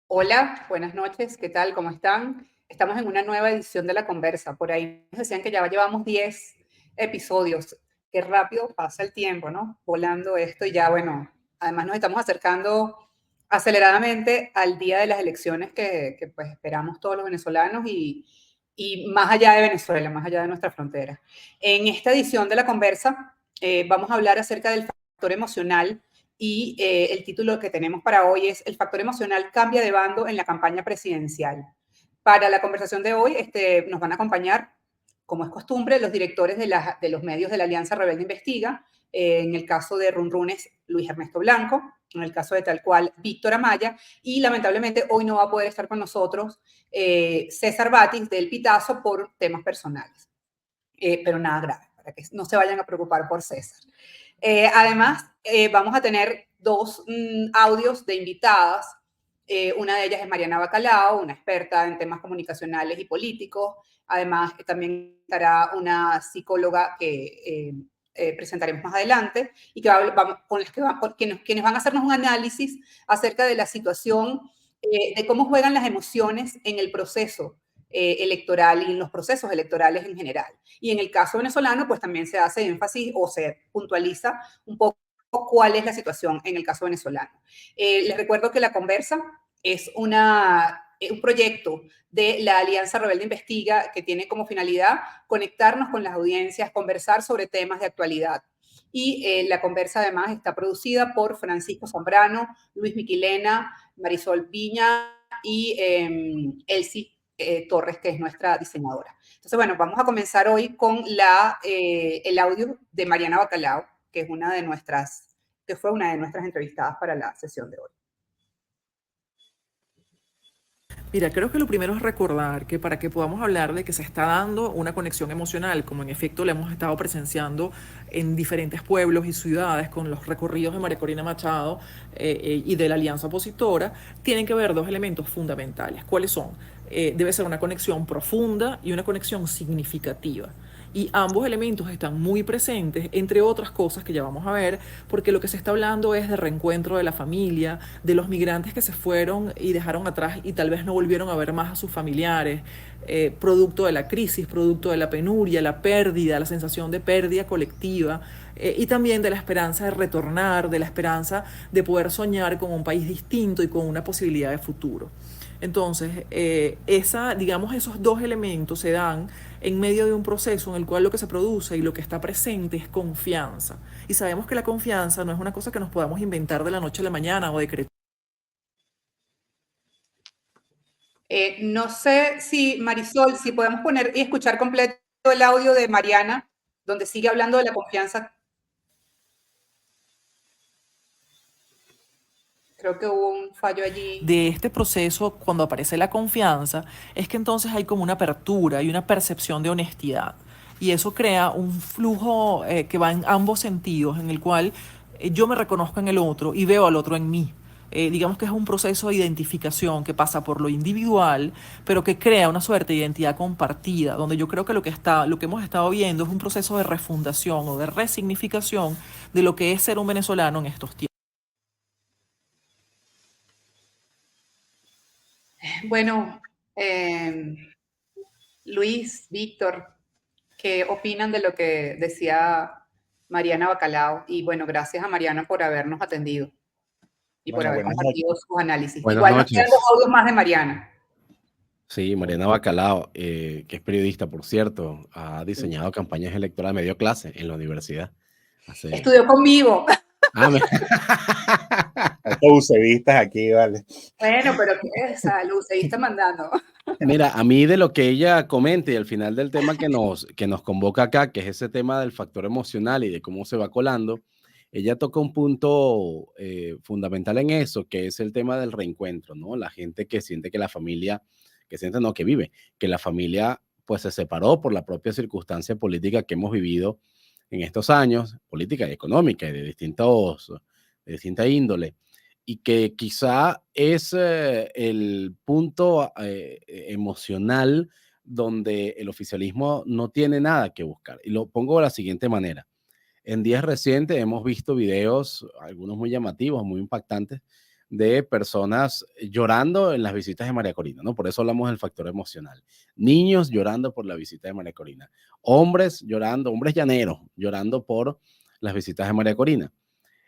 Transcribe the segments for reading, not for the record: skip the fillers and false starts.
Hola, buenas noches, ¿qué tal? ¿Cómo están? Estamos en una nueva edición de La Conversa. Por ahí nos decían que ya llevamos 10 episodios. Qué rápido pasa el tiempo, ¿no? Volando esto y ya, bueno, además nos estamos acercando aceleradamente al día de las elecciones que pues esperamos todos los venezolanos y más allá de Venezuela, más allá de nuestra frontera. En esta edición de La Conversa vamos a hablar acerca del factor emocional y el título que tenemos para hoy es El factor emocional cambia de bando en la campaña presidencial. Para la conversación de hoy nos van a acompañar, como es costumbre, los directores de los medios de la Alianza Rebelde Investiga. En el caso de Runrunes, Luis Ernesto Blanco. En el caso de Tal Cual, Víctor Amaya. Y lamentablemente hoy no va a poder estar con nosotros César Batis del Pitazo por temas personales. Pero nada grave, para que no se vayan a preocupar por César. Además, vamos a tener dos audios de invitadas. Una de ellas es Mariana Bacalao, una experta en temas comunicacionales y políticos. Además, también estará una psicóloga que presentaremos más adelante y quienes van a hacernos un análisis acerca de la situación, de cómo juegan las emociones en el proceso electoral y en los procesos electorales en general. Y en el caso venezolano, pues también se hace énfasis o se puntualiza un poco cuál es la situación en el caso venezolano. Les recuerdo que La Conversa es un proyecto de la Alianza Rebelde Investiga que tiene como finalidad conectarnos con las audiencias, conversar sobre temas de actualidad. Y La Conversa además está producida por Francisco Zambrano, Luis Miquilena, Marisol Viña y Elsie Torres, que es nuestra diseñadora. Entonces, bueno, vamos a comenzar hoy con el audio de Mariana Bacalao, que fue una de nuestras entrevistadas para la sesión de hoy. Mira, creo que lo primero es recordar que para que podamos hablar de que se está dando una conexión emocional, como en efecto la hemos estado presenciando en diferentes pueblos y ciudades con los recorridos de María Corina Machado y de la Alianza Opositora, tienen que ver dos elementos fundamentales. ¿Cuáles son? Debe ser una conexión profunda y una conexión significativa. Y ambos elementos están muy presentes, entre otras cosas que ya vamos a ver, porque lo que se está hablando es de reencuentro de la familia, de los migrantes que se fueron y dejaron atrás y tal vez no volvieron a ver más a sus familiares, producto de la crisis, producto de la penuria, la pérdida, la sensación de pérdida colectiva, y también de la esperanza de retornar, de la esperanza de poder soñar con un país distinto y con una posibilidad de futuro. Entonces, digamos, esos dos elementos se dan en medio de un proceso en el cual lo que se produce y lo que está presente es confianza. Y sabemos que la confianza no es una cosa que nos podamos inventar de la noche a la mañana o decretar. No sé si, Marisol, si podemos poner y escuchar completo el audio de Mariana, donde sigue hablando de la confianza. Creo que hubo un fallo allí. De este proceso, cuando aparece la confianza, es que entonces hay como una apertura y una percepción de honestidad. Y eso crea un flujo que va en ambos sentidos, en el cual yo me reconozco en el otro y veo al otro en mí. Digamos que es un proceso de identificación que pasa por lo individual, pero que crea una suerte de identidad compartida, donde yo creo que lo que hemos estado viendo es un proceso de refundación o de resignificación de lo que es ser un venezolano en estos tiempos. Bueno, Luis, Víctor, ¿qué opinan de lo que decía Mariana Bacalao? Y bueno, gracias a Mariana por habernos atendido y por Bueno, haber buenas noches. compartido sus análisis. Buenas Igual nos quedan dos noches. audios más de Mariana. Sí, Mariana Bacalao, que es periodista, por cierto, ha Sí. diseñado campañas electorales, me dio clase en la universidad. Hace... Estudió conmigo. Ah, me... Estos usevistas aquí, vale. Bueno, pero ¿qué es esa luz? Ahí está mandando. Mira, a mí de lo que ella comenta y al final del tema que nos convoca acá, que es ese tema del factor emocional y de cómo se va colando, ella toca un punto fundamental en eso, que es el tema del reencuentro, ¿no? La gente que siente que la familia, que siente, no, que vive, que la familia pues se separó por la propia circunstancia política que hemos vivido en estos años, política y económica y de distinta índole y que quizá es el punto emocional donde el oficialismo no tiene nada que buscar. Y lo pongo de la siguiente manera. En días recientes hemos visto videos, algunos muy llamativos, muy impactantes, de personas llorando en las visitas de María Corina, ¿no? Por eso hablamos del factor emocional. Niños llorando por la visita de María Corina. Hombres llorando, hombres llaneros llorando por las visitas de María Corina.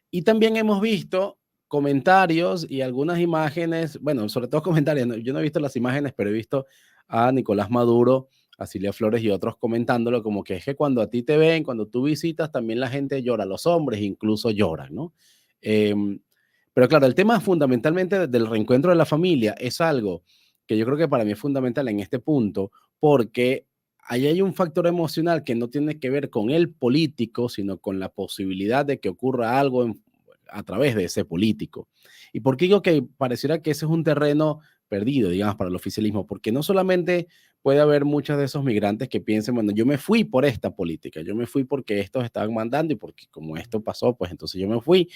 Y también hemos visto comentarios y algunas imágenes, bueno, sobre todo comentarios, yo no he visto las imágenes, pero he visto a Nicolás Maduro, a Cilia Flores y otros comentándolo como que es que cuando a ti te ven, cuando tú visitas, también la gente llora, los hombres incluso lloran, ¿no? Pero claro, el tema fundamentalmente del reencuentro de la familia es algo que yo creo que para mí es fundamental en este punto, porque ahí hay un factor emocional que no tiene que ver con el político, sino con la posibilidad de que ocurra algo a través de ese político. ¿Y por qué digo que pareciera que ese es un terreno perdido, digamos, para el oficialismo? Porque no solamente puede haber muchos de esos migrantes que piensen, bueno, yo me fui por esta política, yo me fui porque estos estaban mandando y porque como esto pasó, pues entonces yo me fui,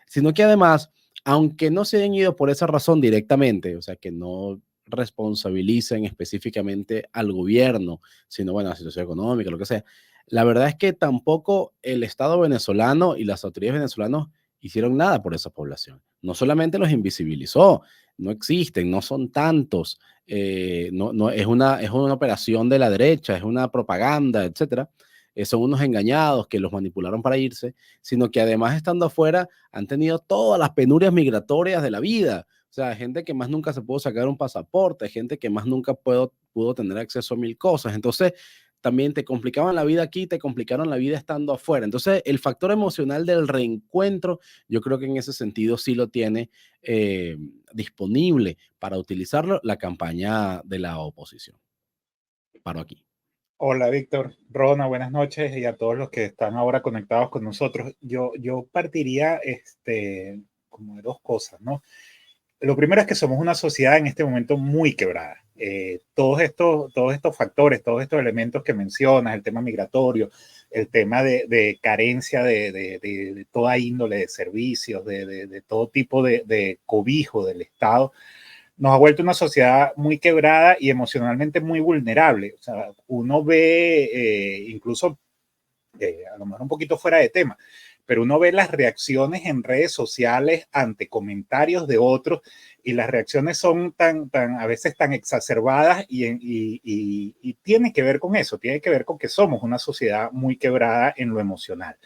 sino que además, aunque no se hayan ido por esa razón directamente, o sea, que no responsabilicen específicamente al gobierno, sino, bueno, la situación económica, lo que sea. La verdad es que tampoco el Estado venezolano y las autoridades venezolanas hicieron nada por esa población. No solamente los invisibilizó, no existen, no son tantos, no, es una operación de la derecha, es una propaganda, etcétera. Son unos engañados que los manipularon para irse, sino que además estando afuera han tenido todas las penurias migratorias de la vida. O sea, gente que más nunca se pudo sacar un pasaporte, gente que más nunca pudo tener acceso a mil cosas. Entonces, también te complicaban la vida aquí, te complicaron la vida estando afuera. Entonces, el factor emocional del reencuentro, yo creo que en ese sentido sí lo tiene disponible para utilizarlo la campaña de la oposición. Paro aquí. Hola, Víctor, Rona, buenas noches y a todos los que están ahora conectados con nosotros. Yo partiría como de dos cosas, ¿no? Lo primero es que somos una sociedad en este momento muy quebrada. Todos estos factores, todos estos elementos que mencionas, el tema migratorio, el tema de carencia de toda índole de servicios, de todo tipo de cobijo del Estado, nos ha vuelto una sociedad muy quebrada y emocionalmente muy vulnerable. O sea, uno ve, incluso a lo mejor un poquito fuera de tema, pero uno ve las reacciones en redes sociales ante comentarios de otros y las reacciones son a veces tan exacerbadas y tiene que ver con eso, tiene que ver con que somos una sociedad muy quebrada en lo emocional.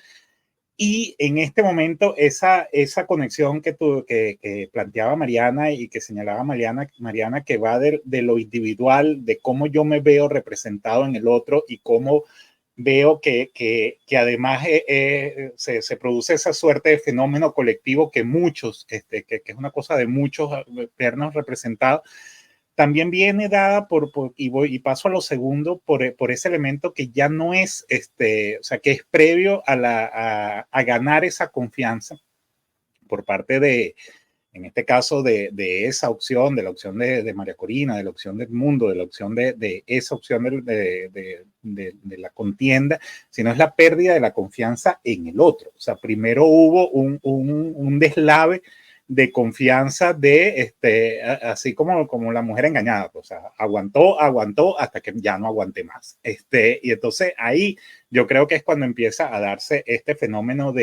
Y en este momento, esa conexión que planteaba Mariana y que señalaba Mariana que va de lo individual, de cómo yo me veo representado en el otro y cómo veo que además se produce esa suerte de fenómeno colectivo que muchos, que es una cosa de muchos vernos representados, también viene dada y paso a lo segundo, por ese elemento que ya no es, o sea, que es previo a ganar esa confianza por parte en este caso, de esa opción, de la opción de María Corina, de la opción del mundo, de la opción de esa opción de la contienda, sino es la pérdida de la confianza en el otro. O sea, primero hubo un deslave de confianza así como la mujer engañada, o sea, aguantó hasta que ya no aguanté más. Y entonces ahí yo creo que es cuando empieza a darse este fenómeno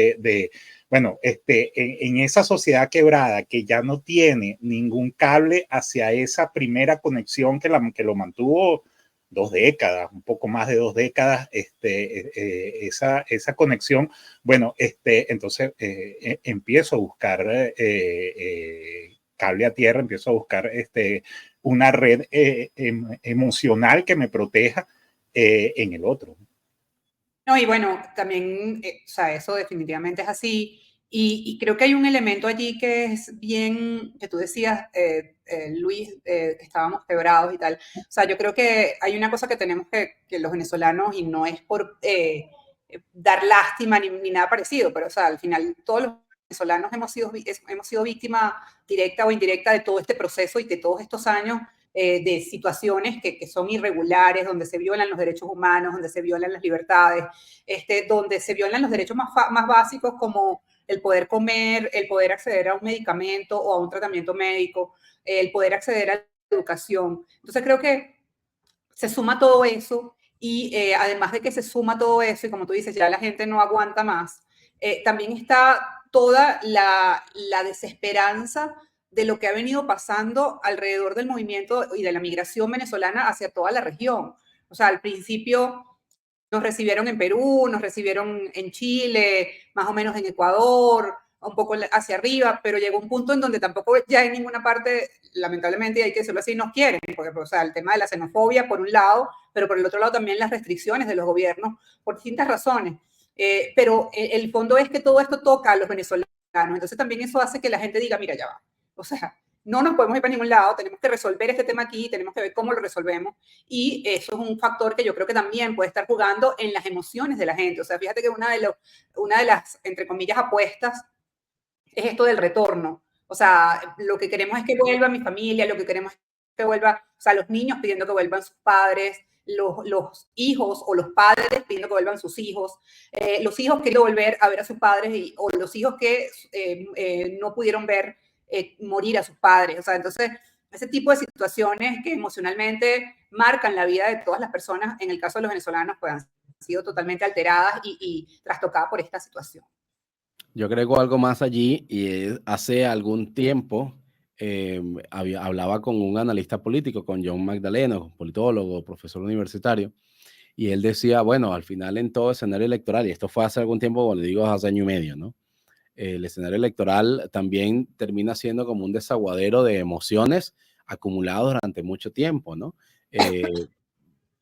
bueno, en esa sociedad quebrada que ya no tiene ningún cable hacia esa primera conexión que lo mantuvo 2 décadas, un poco más de 2 décadas, esa conexión, bueno, entonces empiezo a buscar cable a tierra, empiezo a buscar una red emocional que me proteja en el otro. No, y bueno, también, o sea, eso definitivamente es así. Y creo que hay un elemento allí que es bien, que tú decías, Luis, que estábamos quebrados y tal. O sea, yo creo que hay una cosa que tenemos que los venezolanos, y no es por dar lástima ni nada parecido, pero o sea, al final todos los venezolanos hemos sido víctima directa o indirecta de todo este proceso y de todos estos años de situaciones que son irregulares, donde se violan los derechos humanos, donde se violan las libertades, donde se violan los derechos más básicos como el poder comer, el poder acceder a un medicamento o a un tratamiento médico, el poder acceder a la educación. Entonces creo que se suma todo eso y además de que se suma todo eso y como tú dices, ya la gente no aguanta más, también está toda la desesperanza de lo que ha venido pasando alrededor del movimiento y de la migración venezolana hacia toda la región. O sea, al principio nos recibieron en Perú, nos recibieron en Chile, más o menos en Ecuador, un poco hacia arriba, pero llegó un punto en donde tampoco ya en ninguna parte, lamentablemente, hay que decirlo así, nos quieren, porque o sea, el tema de la xenofobia por un lado, pero por el otro lado también las restricciones de los gobiernos por distintas razones. Pero el fondo es que todo esto toca a los venezolanos, entonces también eso hace que la gente diga, mira, ya va, o sea, no nos podemos ir para ningún lado, tenemos que resolver este tema aquí, tenemos que ver cómo lo resolvemos, y eso es un factor que yo creo que también puede estar jugando en las emociones de la gente. O sea, fíjate que una de las, entre comillas, apuestas es esto del retorno. O sea, lo que queremos es que vuelva mi familia, lo que queremos es que vuelva, o sea, los niños pidiendo que vuelvan sus padres, los hijos o los padres pidiendo que vuelvan sus hijos, los hijos queriendo volver a ver a sus padres o los hijos que no pudieron ver morir a sus padres. O sea, entonces, ese tipo de situaciones que emocionalmente marcan la vida de todas las personas, en el caso de los venezolanos, pues han sido totalmente alteradas y trastocadas por esta situación. Yo agrego algo más allí y hace algún tiempo hablaba con un analista político, con John Magdaleno, politólogo, profesor universitario, y él decía, bueno, al final en todo escenario electoral, y esto fue hace algún tiempo, bueno, digo hace año y medio, ¿no? El escenario electoral también termina siendo como un desaguadero de emociones acumuladas durante mucho tiempo, ¿no?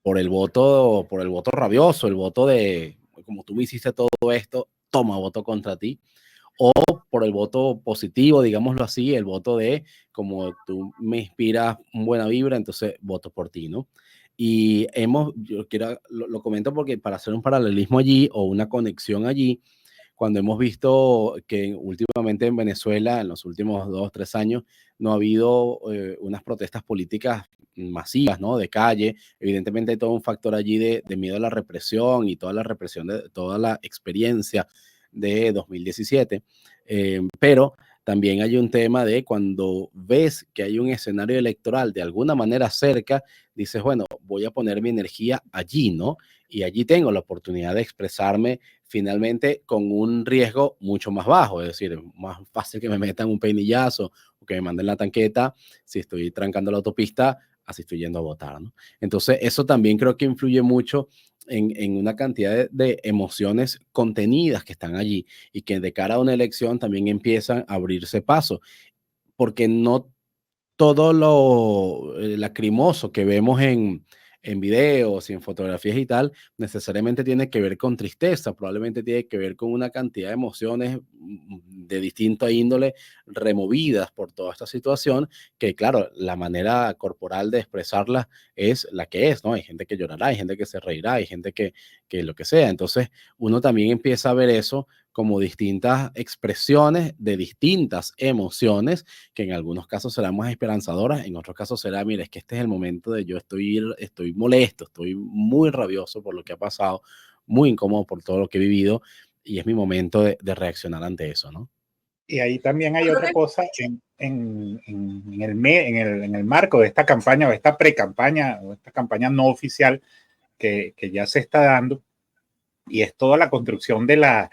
Por el voto rabioso, el voto de, como tú me hiciste todo esto, toma, voto contra ti, o por el voto positivo, digámoslo así, el voto de, como tú me inspiras buena vibra, entonces voto por ti, ¿no? Y yo quiero, lo comento porque para hacer un paralelismo allí o una conexión allí, cuando hemos visto que últimamente en Venezuela, en los últimos 2, 3 años, no ha habido unas protestas políticas masivas, ¿no? De calle. Evidentemente hay todo un factor allí de miedo a la represión y toda la represión, de toda la experiencia de 2017. Pero también hay un tema de cuando ves que hay un escenario electoral de alguna manera cerca, dices, bueno, voy a poner mi energía allí, ¿no? Y allí tengo la oportunidad de expresarme finalmente con un riesgo mucho más bajo, es decir, más fácil que me metan un peinillazo o que me manden la tanqueta si estoy trancando la autopista, así estoy yendo a votar, ¿no? Entonces, eso también creo que influye mucho en una cantidad de emociones contenidas que están allí y que de cara a una elección también empiezan a abrirse paso, porque no todo lo lacrimoso que vemos en videos y en fotografías y tal, necesariamente tiene que ver con tristeza, probablemente tiene que ver con una cantidad de emociones de distinta índole removidas por toda esta situación, que claro, la manera corporal de expresarla es la que es, ¿no? Hay gente que llorará, hay gente que se reirá, hay gente que lo que sea. Entonces, uno también empieza a ver eso como distintas expresiones de distintas emociones, que en algunos casos serán más esperanzadoras, en otros casos será, mira, es que este es el momento de yo estoy molesto, estoy muy rabioso por lo que ha pasado, muy incómodo por todo lo que he vivido, y es mi momento de reaccionar ante eso, ¿no? Y ahí también hay otra cosa en el marco de esta campaña o esta pre-campaña o esta campaña no oficial que ya se está dando, y es toda la construcción de la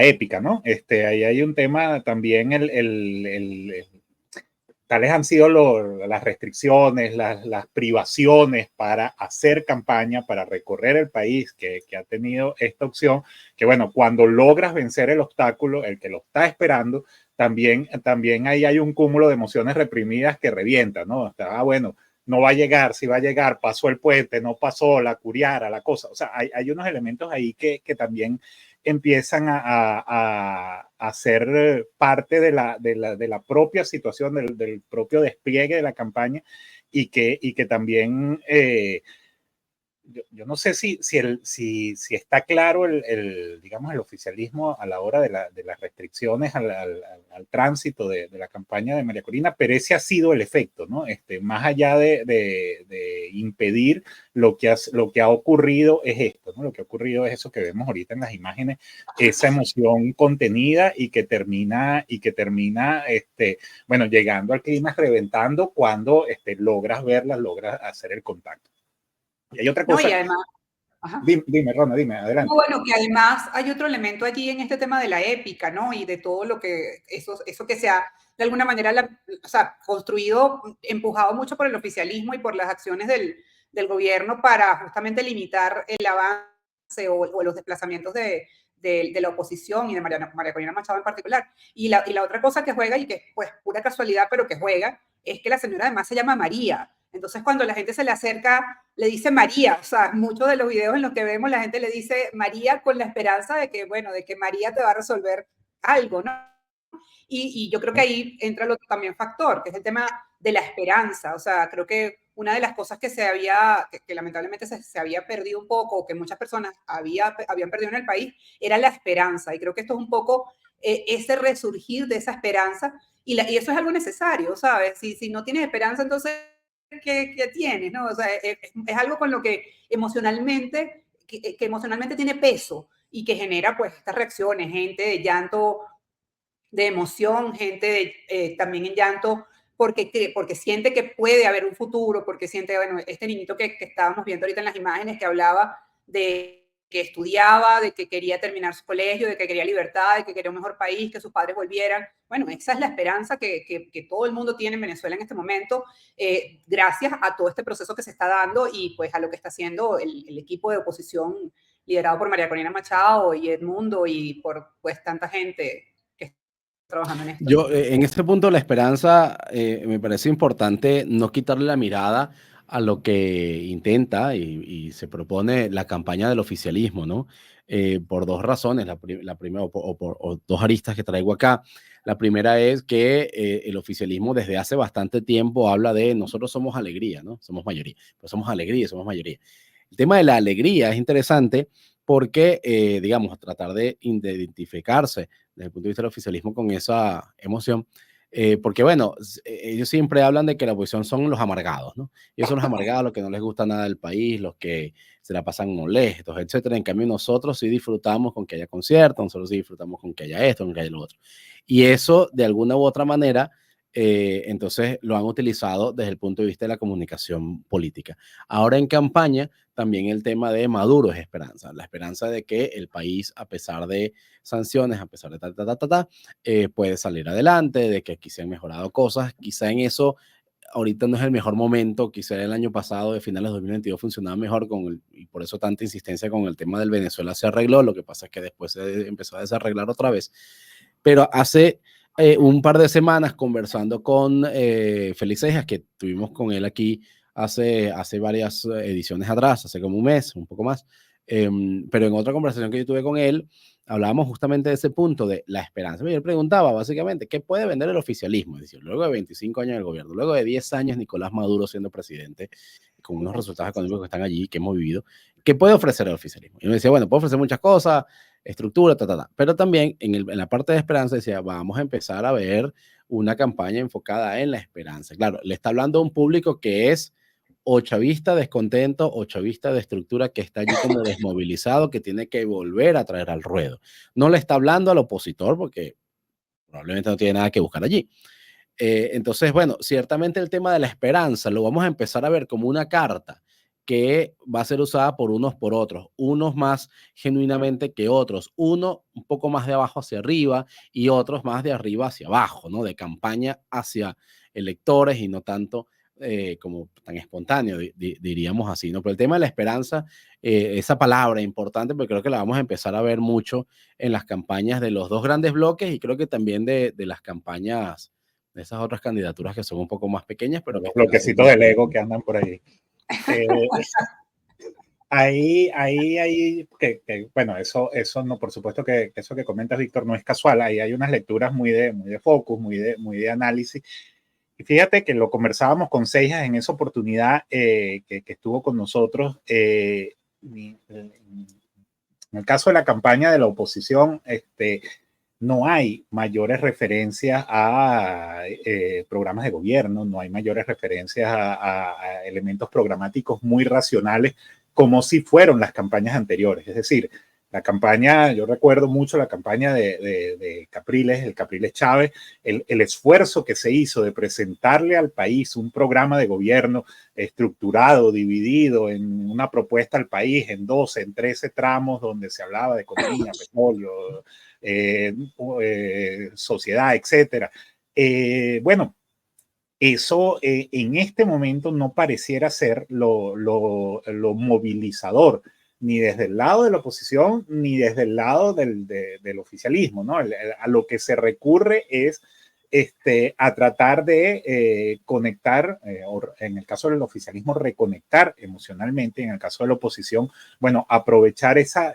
épica, ¿no? Ahí hay un tema también, tales han sido las restricciones, las privaciones para hacer campaña, para recorrer el país que ha tenido esta opción, que bueno, cuando logras vencer el obstáculo, el que lo está esperando, también ahí hay un cúmulo de emociones reprimidas que revienta, ¿no? Bueno, no va a llegar, si va a llegar, pasó el puente, no pasó, la curiara, la cosa. O sea, hay unos elementos ahí que también empiezan a ser parte de la propia situación, del propio despliegue de la campaña, y que también yo no sé si está claro digamos, el oficialismo a la hora de las restricciones al tránsito de la campaña de María Corina, pero ese ha sido el efecto, ¿no? Más allá de impedir, lo que ha ocurrido es esto, ¿no? Lo que ha ocurrido es eso que vemos ahorita en las imágenes, esa emoción contenida y que termina, bueno, llegando al clima, reventando cuando logras verlas, logras hacer el contacto. Y hay otra cosa. No, y además, Ajá. Dime, Rona, dime, adelante. No, bueno, que además hay otro elemento allí en este tema de la épica, ¿no? Y de todo lo que, eso que se ha, de alguna manera, o sea, construido, empujado mucho por el oficialismo y por las acciones del gobierno para justamente limitar el avance o los desplazamientos de la oposición y de María Corina Machado en particular. Y la otra cosa que juega, y que pues pura casualidad, pero que juega, es que la señora además se llama María. Entonces, cuando la gente se le acerca, le dice María. O sea, muchos de los videos en los que vemos, la gente le dice María con la esperanza de que, bueno, de que María te va a resolver algo, ¿no? Y yo creo que ahí entra el otro también factor, que es el tema de la esperanza. O sea, creo que una de las cosas que que lamentablemente se había perdido un poco, o que muchas personas habían perdido en el país, era la esperanza. Y creo que esto es un poco ese resurgir de esa esperanza. Y eso es algo necesario, ¿sabes? Si no tienes esperanza, entonces que tienes, ¿no? O sea, es algo con lo que emocionalmente, que emocionalmente tiene peso y que genera pues estas reacciones, gente de llanto, de emoción, gente también en llanto porque siente que puede haber un futuro, porque siente, bueno, este niñito que estábamos viendo ahorita en las imágenes que hablaba de que estudiaba, de que quería terminar su colegio, de que quería libertad, de que quería un mejor país, que sus padres volvieran. Bueno, esa es la esperanza que todo el mundo tiene en Venezuela en este momento, gracias a todo este proceso que se está dando y pues a lo que está haciendo el equipo de oposición liderado por María Corina Machado y Edmundo y por pues tanta gente que está trabajando en esto. Yo, en este punto, la esperanza, me parece importante no quitarle la mirada a lo que intenta y se propone la campaña del oficialismo, ¿no? Por dos razones. La primera, o dos aristas que traigo acá. La primera es que el oficialismo desde hace bastante tiempo habla de nosotros somos alegría, ¿no? Somos mayoría, pero somos alegría, somos mayoría. El tema de la alegría es interesante porque, digamos, tratar de identificarse desde el punto de vista del oficialismo con esa emoción, porque bueno, ellos siempre hablan de que la oposición son los amargados, ¿no? Ellos son los amargados, los que no les gusta nada del país, los que se la pasan molestos, etcétera. En cambio, nosotros sí disfrutamos con que haya conciertos, nosotros sí disfrutamos con que haya esto, con que haya lo otro. Y eso, de alguna u otra manera, entonces lo han utilizado desde el punto de vista de la comunicación política. Ahora en campaña, también el tema de Maduro es esperanza, la esperanza de que el país, a pesar de sanciones, a pesar de puede salir adelante, de que aquí se han mejorado cosas. Quizá en eso ahorita no es el mejor momento, quizá el año pasado, de finales de 2022, funcionaba mejor y por eso tanta insistencia con el tema del Venezuela se arregló. Lo que pasa es que después se empezó a desarreglar otra vez. Pero hace un par de semanas, conversando con Félix Seijas, que tuvimos con él aquí hace varias ediciones atrás, hace como un mes, un poco más, pero en otra conversación que yo tuve con él, hablábamos justamente de ese punto de la esperanza. Y él preguntaba básicamente, ¿qué puede vender el oficialismo? Es decir, luego de 25 años del gobierno, luego de 10 años Nicolás Maduro siendo presidente, con unos resultados económicos que están allí, que hemos vivido, ¿qué puede ofrecer el oficialismo? Y me decía, bueno, puede ofrecer muchas cosas, estructura, pero también en la parte de esperanza decía, vamos a empezar a ver una campaña enfocada en la esperanza. Claro, le está hablando a un público que es o chavista descontento o chavista de estructura, que está allí como desmovilizado, que tiene que volver a traer al ruedo. No le está hablando al opositor porque probablemente no tiene nada que buscar allí. Entonces, bueno, ciertamente el tema de la esperanza lo vamos a empezar a ver como una carta que va a ser usada por unos por otros, unos más genuinamente que otros, uno un poco más de abajo hacia arriba y otros más de arriba hacia abajo, ¿no? De campaña hacia electores y no tanto como tan espontáneo, diríamos así, ¿no? Pero el tema de la esperanza, esa palabra importante, porque creo que la vamos a empezar a ver mucho en las campañas de los dos grandes bloques y creo que también de las campañas de esas otras candidaturas que son un poco más pequeñas, pero los bloquecitos del ego que andan por ahí. Bueno, eso no, por supuesto que eso que comentas, Víctor, no es casual. Ahí hay unas lecturas muy de focus, muy de análisis. Y fíjate que lo conversábamos con Seijas en esa oportunidad que estuvo con nosotros. En el caso de la campaña de la oposición, no hay mayores referencias a programas de gobierno, no hay mayores referencias a elementos programáticos muy racionales como si fueron las campañas anteriores. Es decir, La campaña, yo recuerdo mucho la campaña de Capriles, el Capriles Chávez, el esfuerzo que se hizo de presentarle al país un programa de gobierno estructurado, dividido en una propuesta al país en 12, en 13 tramos donde se hablaba de economía, petróleo, sociedad, etcétera. Bueno, eso en este momento no pareciera ser lo movilizador, ni desde el lado de la oposición, ni desde el lado del oficialismo, ¿no? A lo que se recurre es a tratar de conectar, o en el caso del oficialismo, reconectar emocionalmente, en el caso de la oposición, bueno, aprovechar esa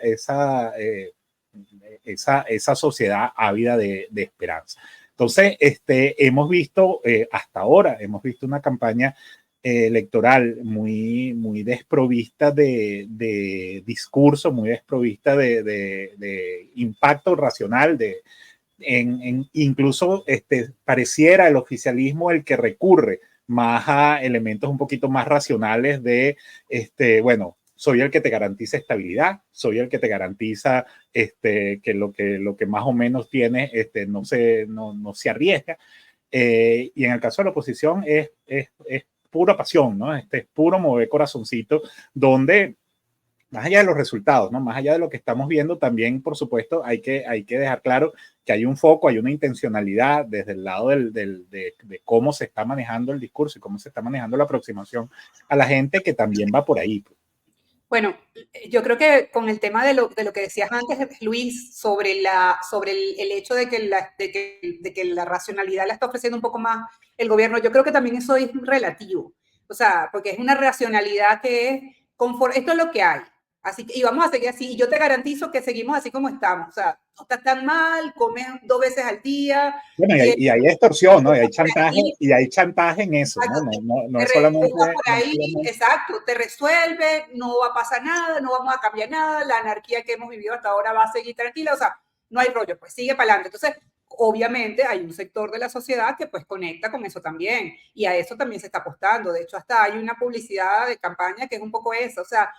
sociedad ávida de esperanza. Entonces, hemos visto hasta ahora, hemos visto una campaña electoral muy desprovista de discurso, muy desprovista de impacto racional, incluso pareciera el oficialismo el que recurre más a elementos un poquito más racionales de, bueno, soy el que te garantiza estabilidad, soy el que te garantiza que lo que más o menos tienes no se arriesga. Y en el caso de la oposición es pura pasión, ¿no? Es puro mover corazoncito, donde más allá de los resultados, ¿no? Más allá de lo que estamos viendo, también, por supuesto, hay que dejar claro que hay un foco, hay una intencionalidad desde el lado de cómo se está manejando el discurso y cómo se está manejando la aproximación a la gente, que también va por ahí. Bueno, yo creo que con el tema de lo que decías antes, Luis, sobre el hecho de que la racionalidad la está ofreciendo un poco más el gobierno, yo creo que también eso es relativo. O sea, porque es una racionalidad que es conforme, esto es lo que hay. Así que, y vamos a seguir así, y yo te garantizo que seguimos así como estamos. O sea, no estás tan mal, comes 2 veces al día. Bueno, y hay extorsión, ¿no? Y hay chantaje en eso, ¿no? No es solamente... Por ahí, exacto, te resuelve, no va a pasar nada, no vamos a cambiar nada, la anarquía que hemos vivido hasta ahora va a seguir tranquila, o sea, no hay rollo, pues sigue para adelante. Entonces, obviamente hay un sector de la sociedad que pues conecta con eso también, y a eso también se está apostando. De hecho, hasta hay una publicidad de campaña que es un poco eso, o sea,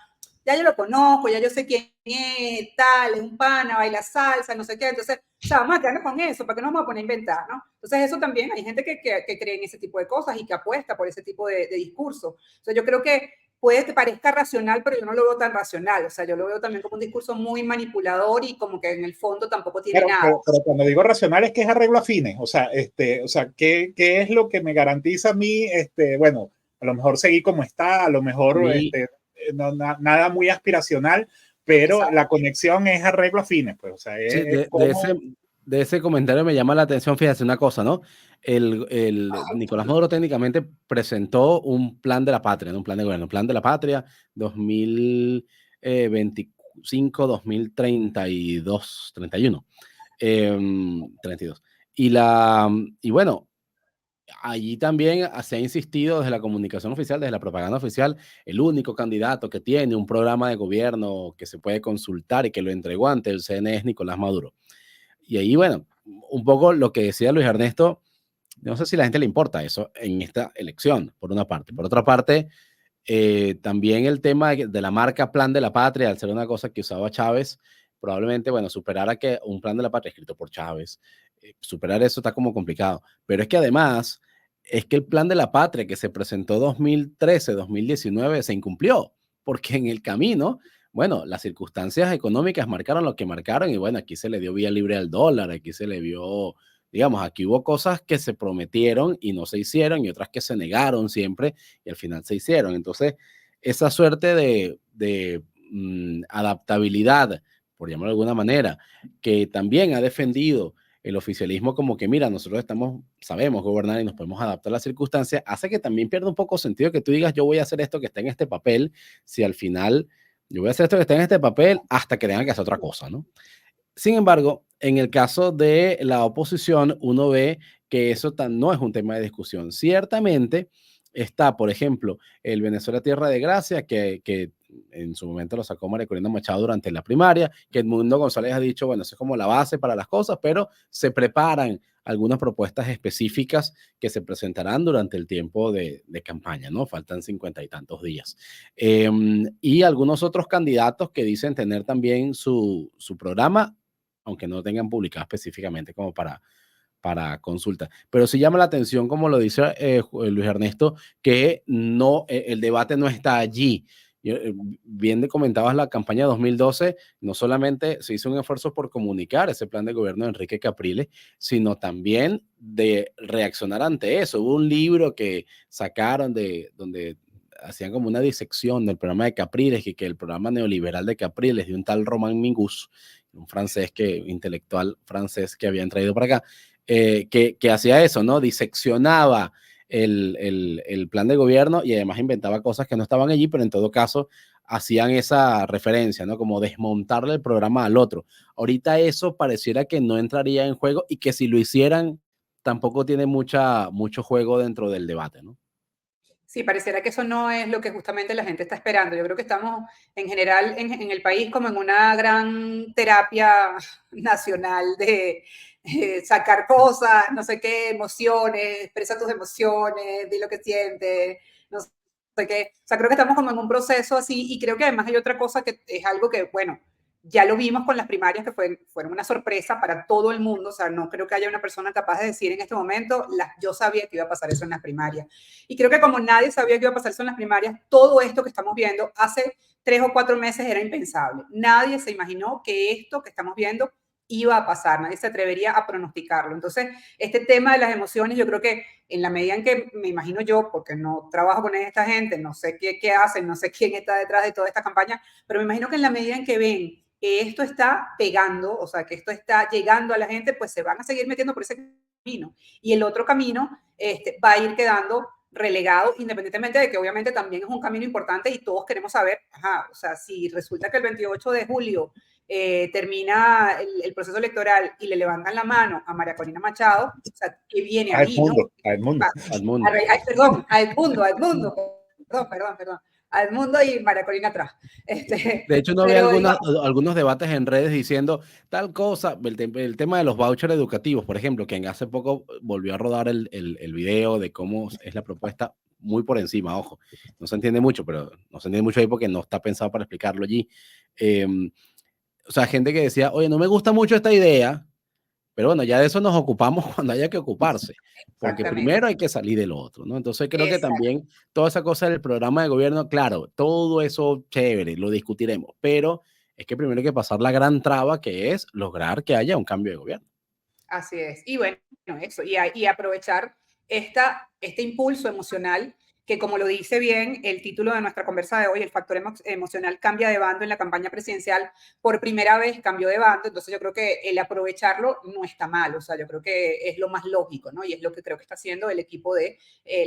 ya yo lo conozco, ya yo sé quién es, tal, es un pana, baila salsa, no sé qué. Entonces, o sea, vamos a quedarnos con eso, ¿para qué nos vamos a poner a inventar, no? Entonces, eso también, hay gente que cree en ese tipo de cosas y que apuesta por ese tipo de discurso. O sea, yo creo que puede que parezca racional, pero yo no lo veo tan racional. O sea, yo lo veo también como un discurso muy manipulador y como que en el fondo tampoco tiene nada. Pero cuando digo racional es que es arreglo a fines. O sea, ¿qué es lo que me garantiza a mí? Bueno, a lo mejor seguir como está, a lo mejor nada muy aspiracional, pero exacto, la conexión es arreglo a fines, pues, o sea, es, sí, de ese comentario me llama la atención, fíjate una cosa, ¿no? Nicolás Maduro técnicamente presentó un plan de la patria, ¿no? Un plan de gobierno, plan de la patria 2025, 2032, 31, 32. Y bueno, allí también se ha insistido desde la comunicación oficial, desde la propaganda oficial, el único candidato que tiene un programa de gobierno que se puede consultar y que lo entregó ante el CNE es Nicolás Maduro. Y ahí, bueno, un poco lo que decía Luis Ernesto, no sé si a la gente le importa eso en esta elección, por una parte. Por otra parte, también el tema de la marca Plan de la Patria, al ser una cosa que usaba Chávez, probablemente, bueno, superara que un plan de la patria escrito por Chávez, superar eso está como complicado. Pero es que además, es que el plan de la patria que se presentó 2013, 2019 se incumplió, porque en el camino, bueno, las circunstancias económicas marcaron lo que marcaron y bueno, aquí se le dio vía libre al dólar, aquí se le vio, digamos, aquí hubo cosas que se prometieron y no se hicieron y otras que se negaron siempre y al final se hicieron. Entonces, esa suerte de adaptabilidad, por llamarlo de alguna manera, que también ha defendido el oficialismo como que, mira, nosotros sabemos gobernar y nos podemos adaptar a las circunstancias, hace que también pierda un poco sentido que tú digas, yo voy a hacer esto que está en este papel, si al final yo voy a hacer esto que está en este papel hasta que tengan que hacer otra cosa, ¿no? Sin embargo, en el caso de la oposición, uno ve que eso no es un tema de discusión. Ciertamente está, por ejemplo, el Venezuela Tierra de Gracia, que en su momento lo sacó María Corina Machado durante la primaria, que Edmundo González ha dicho, bueno, eso es como la base para las cosas, pero se preparan algunas propuestas específicas que se presentarán durante el tiempo de campaña, ¿no? Faltan 50 y tantos días. Y algunos otros candidatos que dicen tener también su programa, aunque no tengan publicado específicamente como para consulta. Pero sí llama la atención, como lo dice Luis Ernesto, que no, el debate no está allí. Bien comentabas la campaña 2012, no solamente se hizo un esfuerzo por comunicar ese plan de gobierno de Enrique Capriles, sino también de reaccionar ante eso. Hubo un libro que sacaron donde hacían como una disección del programa de Capriles, que el programa neoliberal de Capriles, de un tal Romain Mingus, un intelectual francés que habían traído para acá, que hacía eso, ¿no? Diseccionaba el plan de gobierno y además inventaba cosas que no estaban allí, pero en todo caso hacían esa referencia, ¿no? Como desmontarle el programa al otro. Ahorita eso pareciera que no entraría en juego y que si lo hicieran tampoco tiene mucho juego dentro del debate, ¿no? Sí, pareciera que eso no es lo que justamente la gente está esperando. Yo creo que estamos en general en el país como en una gran terapia nacional de sacar cosas, no sé qué, emociones, expresa tus emociones, di lo que sientes, no sé qué. O sea, creo que estamos como en un proceso así y creo que además hay otra cosa que es algo que, bueno, ya lo vimos con las primarias que fueron una sorpresa para todo el mundo. O sea, no creo que haya una persona capaz de decir en este momento, yo sabía que iba a pasar eso en las primarias. Y creo que como nadie sabía que iba a pasar eso en las primarias, todo esto que estamos viendo hace 3 o 4 meses era impensable. Nadie se imaginó que esto que estamos viendo iba a pasar, nadie se atrevería a pronosticarlo. Entonces, este tema de las emociones, yo creo que en la medida en que me imagino yo, porque no trabajo con esta gente, no sé qué hacen, no sé quién está detrás de toda esta campaña, pero me imagino que en la medida en que ven que esto está pegando, o sea, que esto está llegando a la gente, pues se van a seguir metiendo por ese camino. Y el otro camino va a ir quedando relegado, independientemente de que obviamente también es un camino importante y todos queremos saber, o sea, si resulta que el 28 de julio termina el proceso electoral y le levantan la mano a María Corina Machado, o sea, ¿qué viene ahí, no? A Edmundo. Perdón, a Edmundo, perdón. A Edmundo y María Corina atrás. De hecho, no había algunos debates en redes diciendo tal cosa, el tema de los vouchers educativos, por ejemplo, que hace poco volvió a rodar el video de cómo es la propuesta, muy por encima, ojo, no se entiende mucho, pero no se entiende mucho ahí porque no está pensado para explicarlo allí. O sea, gente que decía, oye, no me gusta mucho esta idea, pero bueno, ya de eso nos ocupamos cuando haya que ocuparse, porque primero hay que salir del otro, ¿no? Entonces creo que también toda esa cosa del programa de gobierno, claro, todo eso chévere, lo discutiremos, pero es que primero hay que pasar la gran traba que es lograr que haya un cambio de gobierno. Así es. Y bueno, eso, y aprovechar este impulso emocional que, como lo dice bien el título de nuestra conversa de hoy, el factor emocional cambia de bando en la campaña presidencial. Por primera vez cambió de bando, entonces yo creo que el aprovecharlo no está mal. O sea, yo creo que es lo más lógico, ¿no? Y es lo que creo que está haciendo el equipo de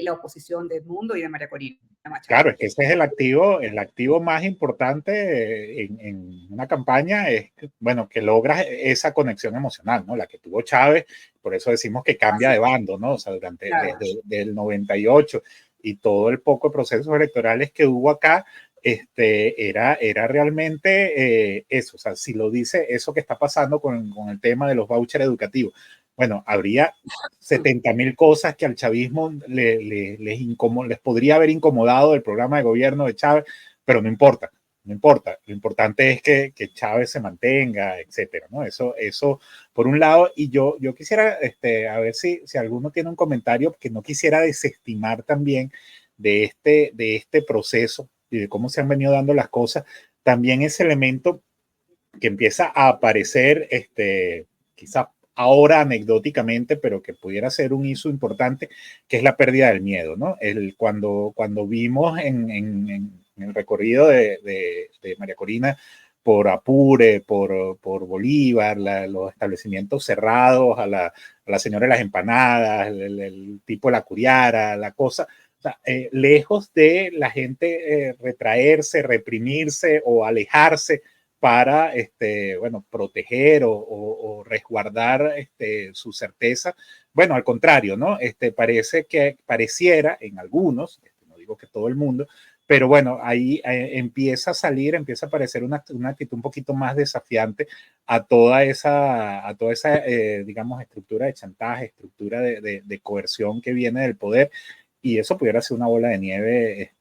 la oposición de Edmundo y de María Corina Machado. Claro, es que ese es el activo más importante en una campaña, es, bueno, que logras esa conexión emocional, ¿no? La que tuvo Chávez, por eso decimos que cambia de bando, ¿no? O sea, desde el 98 y todo el poco de procesos electorales que hubo acá, era realmente eso. O sea, si lo dice eso que está pasando con el tema de los vouchers educativos, bueno, habría 70.000 cosas que al chavismo les podría haber incomodado del programa de gobierno de Chávez, pero no importa. Lo importante es que Chávez se mantenga, etcétera, ¿no? Eso por un lado. Y yo quisiera, a ver si alguno tiene un comentario, que no quisiera desestimar también de este proceso y de cómo se han venido dando las cosas. También ese elemento que empieza a aparecer, quizá ahora anecdóticamente, pero que pudiera ser un hizo importante, que es la pérdida del miedo, ¿no? Cuando vimos en el recorrido de María Corina por Apure, por Bolívar, los establecimientos cerrados, a la señora de las empanadas, el tipo de la curiara, la cosa, o sea, lejos de la gente retraerse, reprimirse o alejarse para bueno, proteger o resguardar su certeza. Bueno, al contrario, ¿no? Pareciera en algunos, no digo que todo el mundo, pero bueno, ahí empieza a salir, empieza a aparecer una actitud un poquito más desafiante a toda esa, digamos, estructura de chantaje, estructura de coerción que viene del poder, y eso pudiera ser una bola de nieve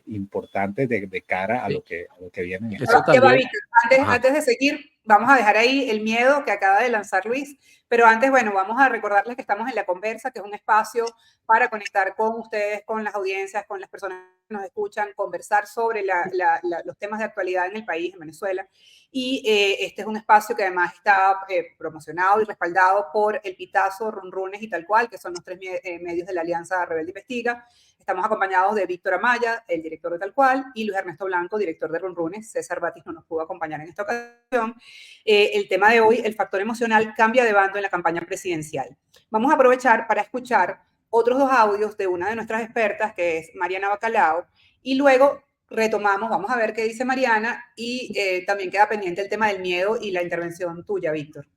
importante de cara a Sí. lo que viene. Eso Ya va, también. Víctor. Ajá. Antes de seguir, vamos a dejar ahí el miedo que acaba de lanzar Luis, pero antes, bueno, vamos a recordarles que estamos en La Conversa, que es un espacio para conectar con ustedes, con las audiencias, con las personas que nos escuchan, conversar sobre los temas de actualidad en el país, en Venezuela. Y este es un espacio que además está promocionado y respaldado por El Pitazo, Runrunes y Tal Cual, que son los tres medios de la Alianza Rebelde Investiga. Estamos acompañados de Víctor Amaya, el director de Tal Cual, y Luis Ernesto Blanco, director de Runrunes. César Batis no nos pudo acompañar en esta ocasión. El tema de hoy, el factor emocional, cambia de bando en la campaña presidencial. Vamos a aprovechar para escuchar otros dos audios de una de nuestras expertas, que es Mariana Bacalao, y luego retomamos, vamos a ver qué dice Mariana, y también queda pendiente el tema del miedo y la intervención tuya, Víctor.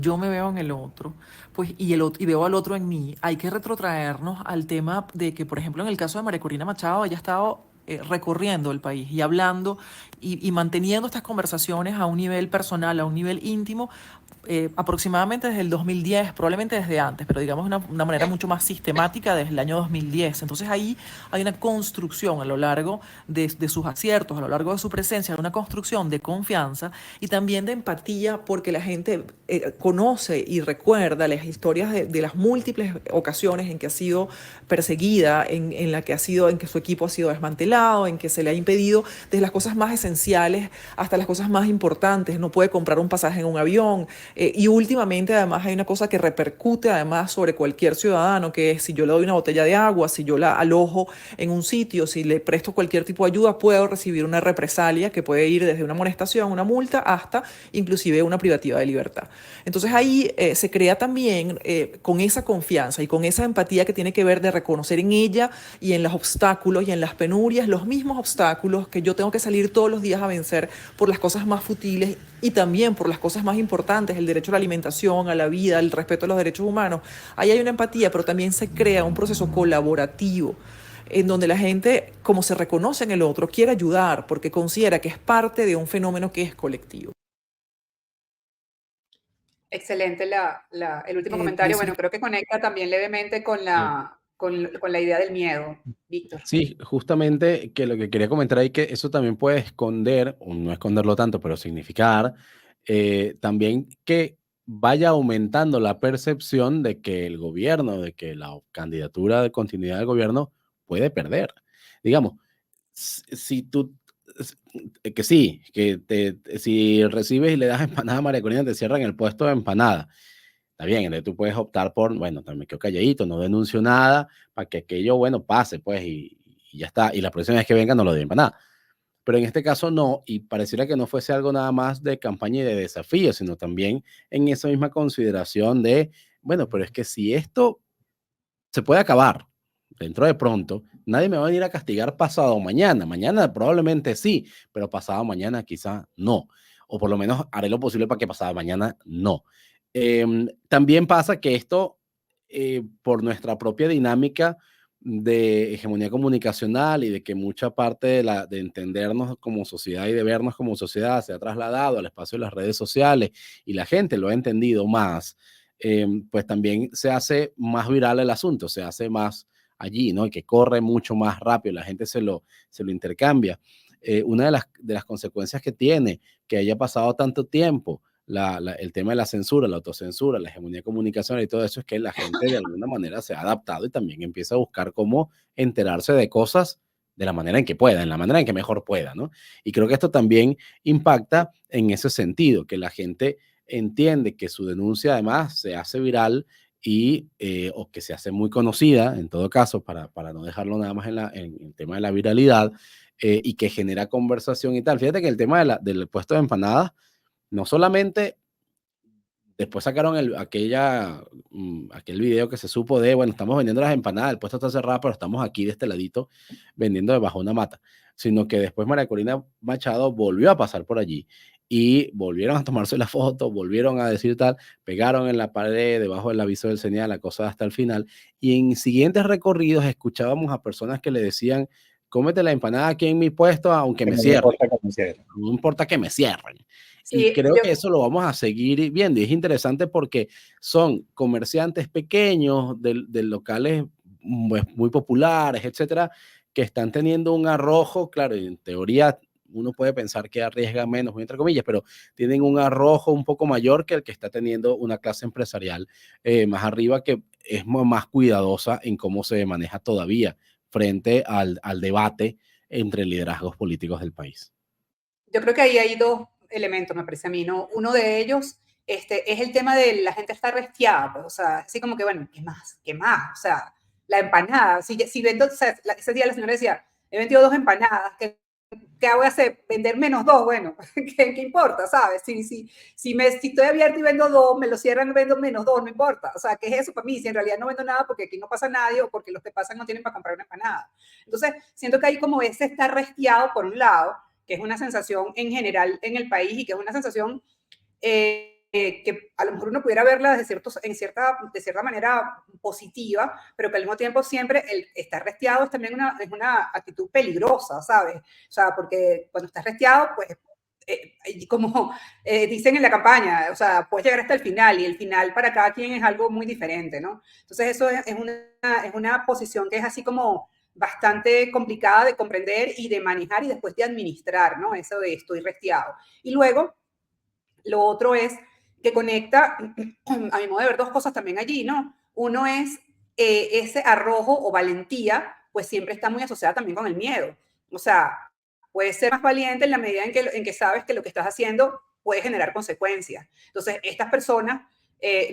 Yo me veo en el otro, pues, y veo al otro en mí. Hay que retrotraernos al tema de que, por ejemplo, en el caso de María Corina Machado, ella ha estado recorriendo el país y hablando y manteniendo estas conversaciones a un nivel personal, a un nivel íntimo, aproximadamente desde el 2010, probablemente desde antes, pero digamos de una manera mucho más sistemática desde el año 2010. Entonces ahí hay una construcción a lo largo de sus aciertos, a lo largo de su presencia, una construcción de confianza y también de empatía, porque la gente conoce y recuerda las historias de las múltiples ocasiones en que ha sido perseguida, en la que en que su equipo ha sido desmantelado, en que se le ha impedido desde las cosas más esenciales hasta las cosas más importantes. No puede comprar un pasaje en un avión. Y últimamente además hay una cosa que repercute además sobre cualquier ciudadano, que es si yo le doy una botella de agua, si yo la alojo en un sitio, si le presto cualquier tipo de ayuda, puedo recibir una represalia que puede ir desde una amonestación, una multa, hasta inclusive una privativa de libertad. Entonces ahí se crea también con esa confianza y con esa empatía que tiene que ver de reconocer en ella y en los obstáculos y en las penurias los mismos obstáculos que yo tengo que salir todos los días a vencer por las cosas más futiles y también por las cosas más importantes, el derecho a la alimentación, a la vida, el respeto a los derechos humanos. Ahí hay una empatía, pero también se crea un proceso colaborativo en donde la gente, como se reconoce en el otro, quiere ayudar porque considera que es parte de un fenómeno que es colectivo. Excelente el último comentario. Decir Bueno, creo que conecta también levemente con la idea del miedo, Víctor. Sí, justamente que lo que quería comentar ahí, que eso también puede esconder, o no esconderlo tanto, pero significar también que vaya aumentando la percepción de que el gobierno, de que la candidatura de continuidad del gobierno puede perder. Digamos, si tú, que sí, si recibes y le das empanada a María Corina, te cierran el puesto de empanada. Está bien, entonces tú puedes optar por, bueno, también quedo calladito, no denuncio nada, para que aquello, bueno, pase, pues, y ya está. Y la próxima vez que venga no lo den para nada. Pero en este caso no, y pareciera que no fuese algo nada más de campaña y de desafío, sino también en esa misma consideración de, bueno, pero es que si esto se puede acabar dentro de pronto, nadie me va a venir a castigar pasado mañana. Mañana probablemente sí, pero pasado mañana quizá no. O por lo menos haré lo posible para que pasado mañana no. También pasa que esto, por nuestra propia dinámica de hegemonía comunicacional y de que mucha parte de entendernos como sociedad y de vernos como sociedad se ha trasladado al espacio de las redes sociales y la gente lo ha entendido más, pues también se hace más viral el asunto, se hace más allí, ¿no? Y que corre mucho más rápido, la gente se lo intercambia. Una de las consecuencias que tiene que haya pasado tanto tiempo el tema de la censura, la autocensura, la hegemonía comunicacional y todo eso es que la gente de alguna manera se ha adaptado y también empieza a buscar cómo enterarse de cosas de la manera en que pueda, en la manera en que mejor pueda, ¿no? Y creo que esto también impacta en ese sentido, que la gente entiende que su denuncia además se hace viral o que se hace muy conocida, en todo caso, para no dejarlo nada más en el tema de la viralidad, y que genera conversación y tal. Fíjate que el tema del puesto de empanadas, no solamente después sacaron aquel video que se supo de, bueno, estamos vendiendo las empanadas, el puesto está cerrado, pero estamos aquí de este ladito vendiendo debajo de una mata, sino que después María Corina Machado volvió a pasar por allí y volvieron a tomarse la foto, volvieron a decir tal, pegaron en la pared debajo del aviso del señal, la cosa hasta el final, y en siguientes recorridos escuchábamos a personas que le decían, cómete la empanada aquí en mi puesto aunque Que me no me cierren, importa cómo sea. no importa que me cierren. Y Sí, creo yo, que eso lo vamos a seguir viendo, y es interesante porque son comerciantes pequeños de locales pues, muy populares, etcétera, que están teniendo un arrojo, claro, en teoría uno puede pensar que arriesga menos, entre comillas, pero tienen un arrojo un poco mayor que el que está teniendo una clase empresarial más arriba, que es más cuidadosa en cómo se maneja todavía frente al debate entre liderazgos políticos del país. yo creo que ahí hay dos elementos, me parece a mí, ¿no? Uno de ellos es el tema de la gente está restiada, pues, o sea, así como que, bueno, ¿qué más? ¿Qué más? O sea, la empanada, si vendo, o sea, ese día la señora decía, he vendido 2 empanadas, ¿qué voy a hacer? ¿Vender menos 2? Bueno, ¿qué importa, sabes? Si estoy abierto y vendo 2, me lo cierran, vendo menos 2, no importa. O sea, ¿qué es eso para mí? Si en realidad no vendo nada porque aquí no pasa nadie o porque los que pasan no tienen para comprar una empanada. Entonces, siento que ahí como ese está restiado por un lado, que es una sensación en general en el país y que es una sensación que a lo mejor uno pudiera verla de cierta manera positiva, pero que al mismo tiempo siempre el estar restiado es también una actitud peligrosa, ¿sabes? O sea, porque cuando estás restiado, pues, como dicen en la campaña, o sea, puedes llegar hasta el final y el final para cada quien es algo muy diferente, ¿no? Entonces eso es una posición que es así como bastante complicada de comprender y de manejar y después de administrar, ¿no? Eso de estoy restiado. Y luego, lo otro es que conecta, a mi modo de ver, dos cosas también allí, ¿no? Uno es ese arrojo o valentía, pues siempre está muy asociada también con el miedo. O sea, puedes ser más valiente en la medida en que sabes que lo que estás haciendo puede generar consecuencias. Entonces, estas personas,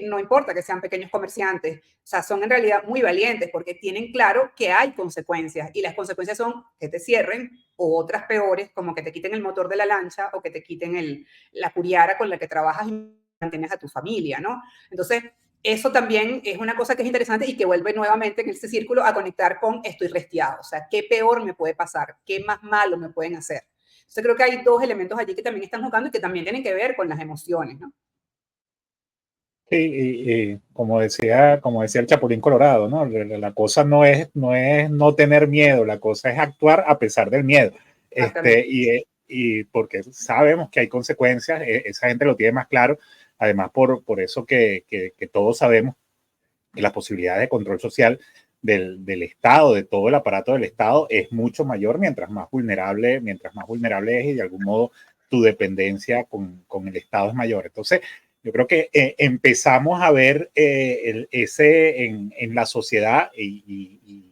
no importa que sean pequeños comerciantes, o sea, son en realidad muy valientes porque tienen claro que hay consecuencias y las consecuencias son que te cierren o otras peores, como que te quiten el motor de la lancha o que te quiten la curiara con la que trabajas y mantienes a tu familia, ¿no? Entonces, eso también es una cosa que es interesante y que vuelve nuevamente en ese círculo a conectar con estoy restiado, o sea, ¿qué peor me puede pasar? ¿Qué más malo me pueden hacer? Entonces, creo que hay dos elementos allí que también están jugando y que también tienen que ver con las emociones, ¿no? Sí, y como decía el Chapulín Colorado, ¿no? La cosa no es no tener miedo, la cosa es actuar a pesar del miedo. Exactamente. Y porque sabemos que hay consecuencias, esa gente lo tiene más claro, además por eso que todos sabemos que las posibilidades de control social del Estado, de todo el aparato del Estado, es mucho mayor mientras más vulnerable es y de algún modo tu dependencia con el Estado es mayor. Entonces, yo creo que empezamos a ver ese en la sociedad y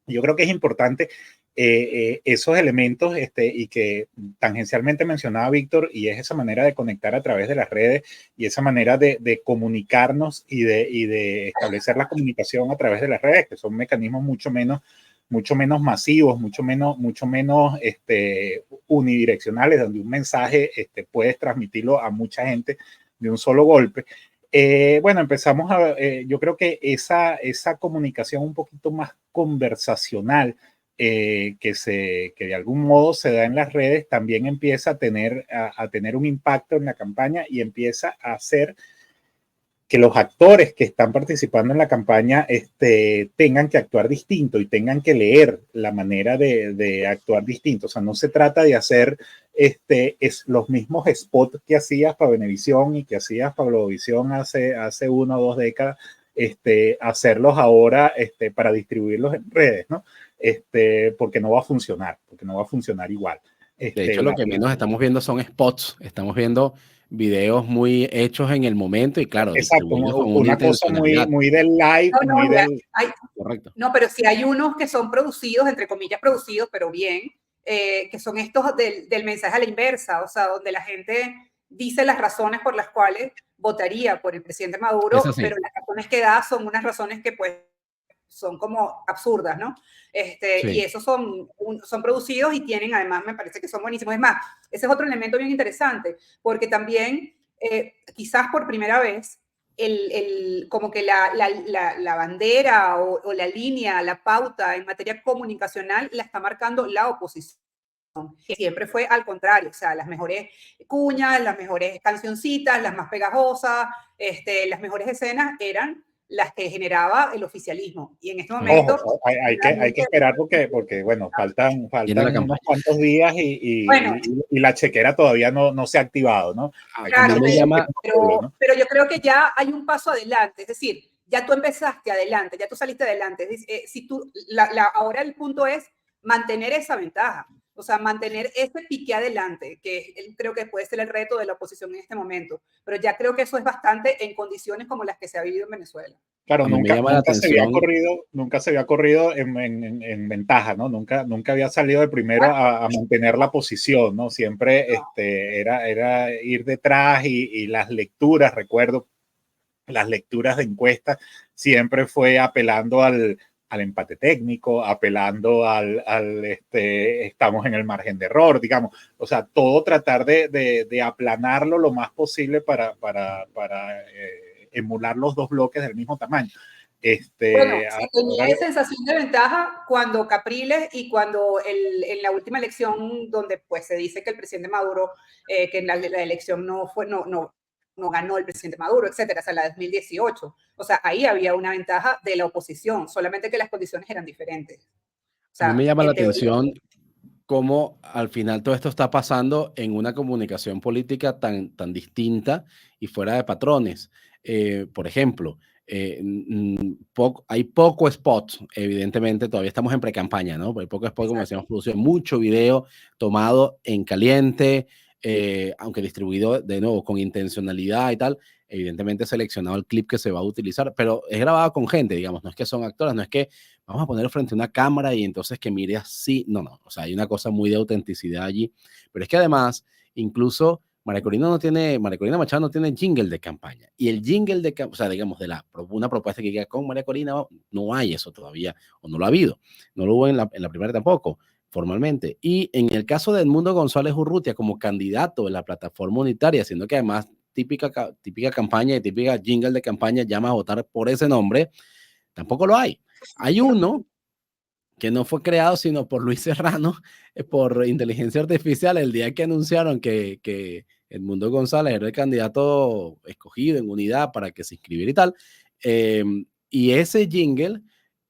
yo creo que es importante esos elementos y que tangencialmente mencionaba Víctor, y es esa manera de conectar a través de las redes y esa manera de comunicarnos y de establecer la comunicación a través de las redes, que son mecanismos mucho menos masivos, mucho menos unidireccionales, donde un mensaje puedes transmitirlo a mucha gente de un solo golpe. Bueno, empezamos yo creo que esa comunicación un poquito más conversacional que de algún modo se da en las redes también empieza a tener un impacto en la campaña y empieza a hacer que los actores que están participando en la campaña tengan que actuar distinto y tengan que leer la manera de actuar distinto. O sea, no se trata de hacer los mismos spots que hacías para Venevisión y que hacías para Globovisión hace 1 o 2 décadas, hacerlos ahora para distribuirlos en redes, ¿no? Porque no va a funcionar igual. De hecho, lo que menos estamos viendo son spots, estamos viendo videos muy hechos en el momento y claro, exacto, distribuidos con una una cosa intencionalidad. muy del live, No, muy no, del... hay, Correcto. no, pero sí hay unos que son producidos, entre comillas producidos, pero bien, que son estos del mensaje a la inversa, o sea, donde la gente dice las razones por las cuales votaría por el presidente Es Maduro, pero así. las razones que da son unas razones que pues son como absurdas, ¿no? Y Sí. esos son producidos y tienen, además, me parece que son buenísimos. Es más, ese es otro elemento bien interesante, porque también, quizás por primera vez, como que la bandera o la línea, la pauta en materia comunicacional la está marcando la oposición. que siempre fue al contrario, o sea, las mejores cuñas, las mejores cancioncitas, las más pegajosas, las mejores escenas eran las que generaba el oficialismo. Y en este momento... Ojo, hay que esperar porque bueno, faltan Viene la unos campaña. cuantos días Bueno, y la chequera todavía no se ha activado, ¿no? Hay que claro, A mí me esperar llama, pero yo creo que ya hay un paso adelante, es decir, ya tú empezaste adelante, ya tú saliste adelante. Si tú, ahora el punto es mantener esa ventaja, o sea, mantener ese pique adelante, que creo que puede ser el reto de la oposición en este momento, pero ya creo que eso es bastante en condiciones como las que se ha vivido en Venezuela. Claro, a mí me llama la atención. nunca se había corrido en ventaja, ¿no? Nunca había salido de primero a mantener la posición, ¿no? Siempre era ir detrás y las lecturas, recuerdo, las lecturas de encuestas siempre fue apelando al empate técnico, apelando estamos en el margen de error, digamos, o sea, todo tratar de aplanarlo lo más posible para emular los dos bloques del mismo tamaño. Bueno, se tenía sensación de ventaja cuando Capriles y cuando en la última elección, donde pues se dice que el presidente Maduro, que la elección no ganó el presidente Maduro, etcétera, o sea, la de 2018. O sea, ahí había una ventaja de la oposición, solamente que las condiciones eran diferentes. O A mí me sea, llama la en teoría. atención cómo al final todo esto está pasando en una comunicación política tan distinta y fuera de patrones. Por ejemplo, hay poco spot, evidentemente, todavía estamos en pre-campaña, ¿no? Hay poco spot, como decíamos, producido mucho video tomado en caliente, aunque distribuido de nuevo con intencionalidad y tal. Evidentemente seleccionado el clip que se va a utilizar, pero es grabado con gente, digamos, no es que son actores, no es que vamos a ponerlo frente a una cámara y entonces que mire así, no, o sea, hay una cosa muy de autenticidad allí, pero es que además, incluso María Corina Machado no tiene jingle de campaña, y el jingle de campaña, o sea, digamos, una propuesta que diga con María Corina, no hay eso todavía, o no lo ha habido, no lo hubo en la primera tampoco, formalmente, y en el caso de Edmundo González Urrutia como candidato de la plataforma unitaria, siendo que además típica campaña y típica jingle de campaña llama a votar por ese nombre, tampoco lo hay. Hay uno que no fue creado sino por Luis Serrano, por inteligencia artificial, el día que anunciaron que Edmundo González era el candidato escogido en unidad para que se inscribiera y tal. Y ese jingle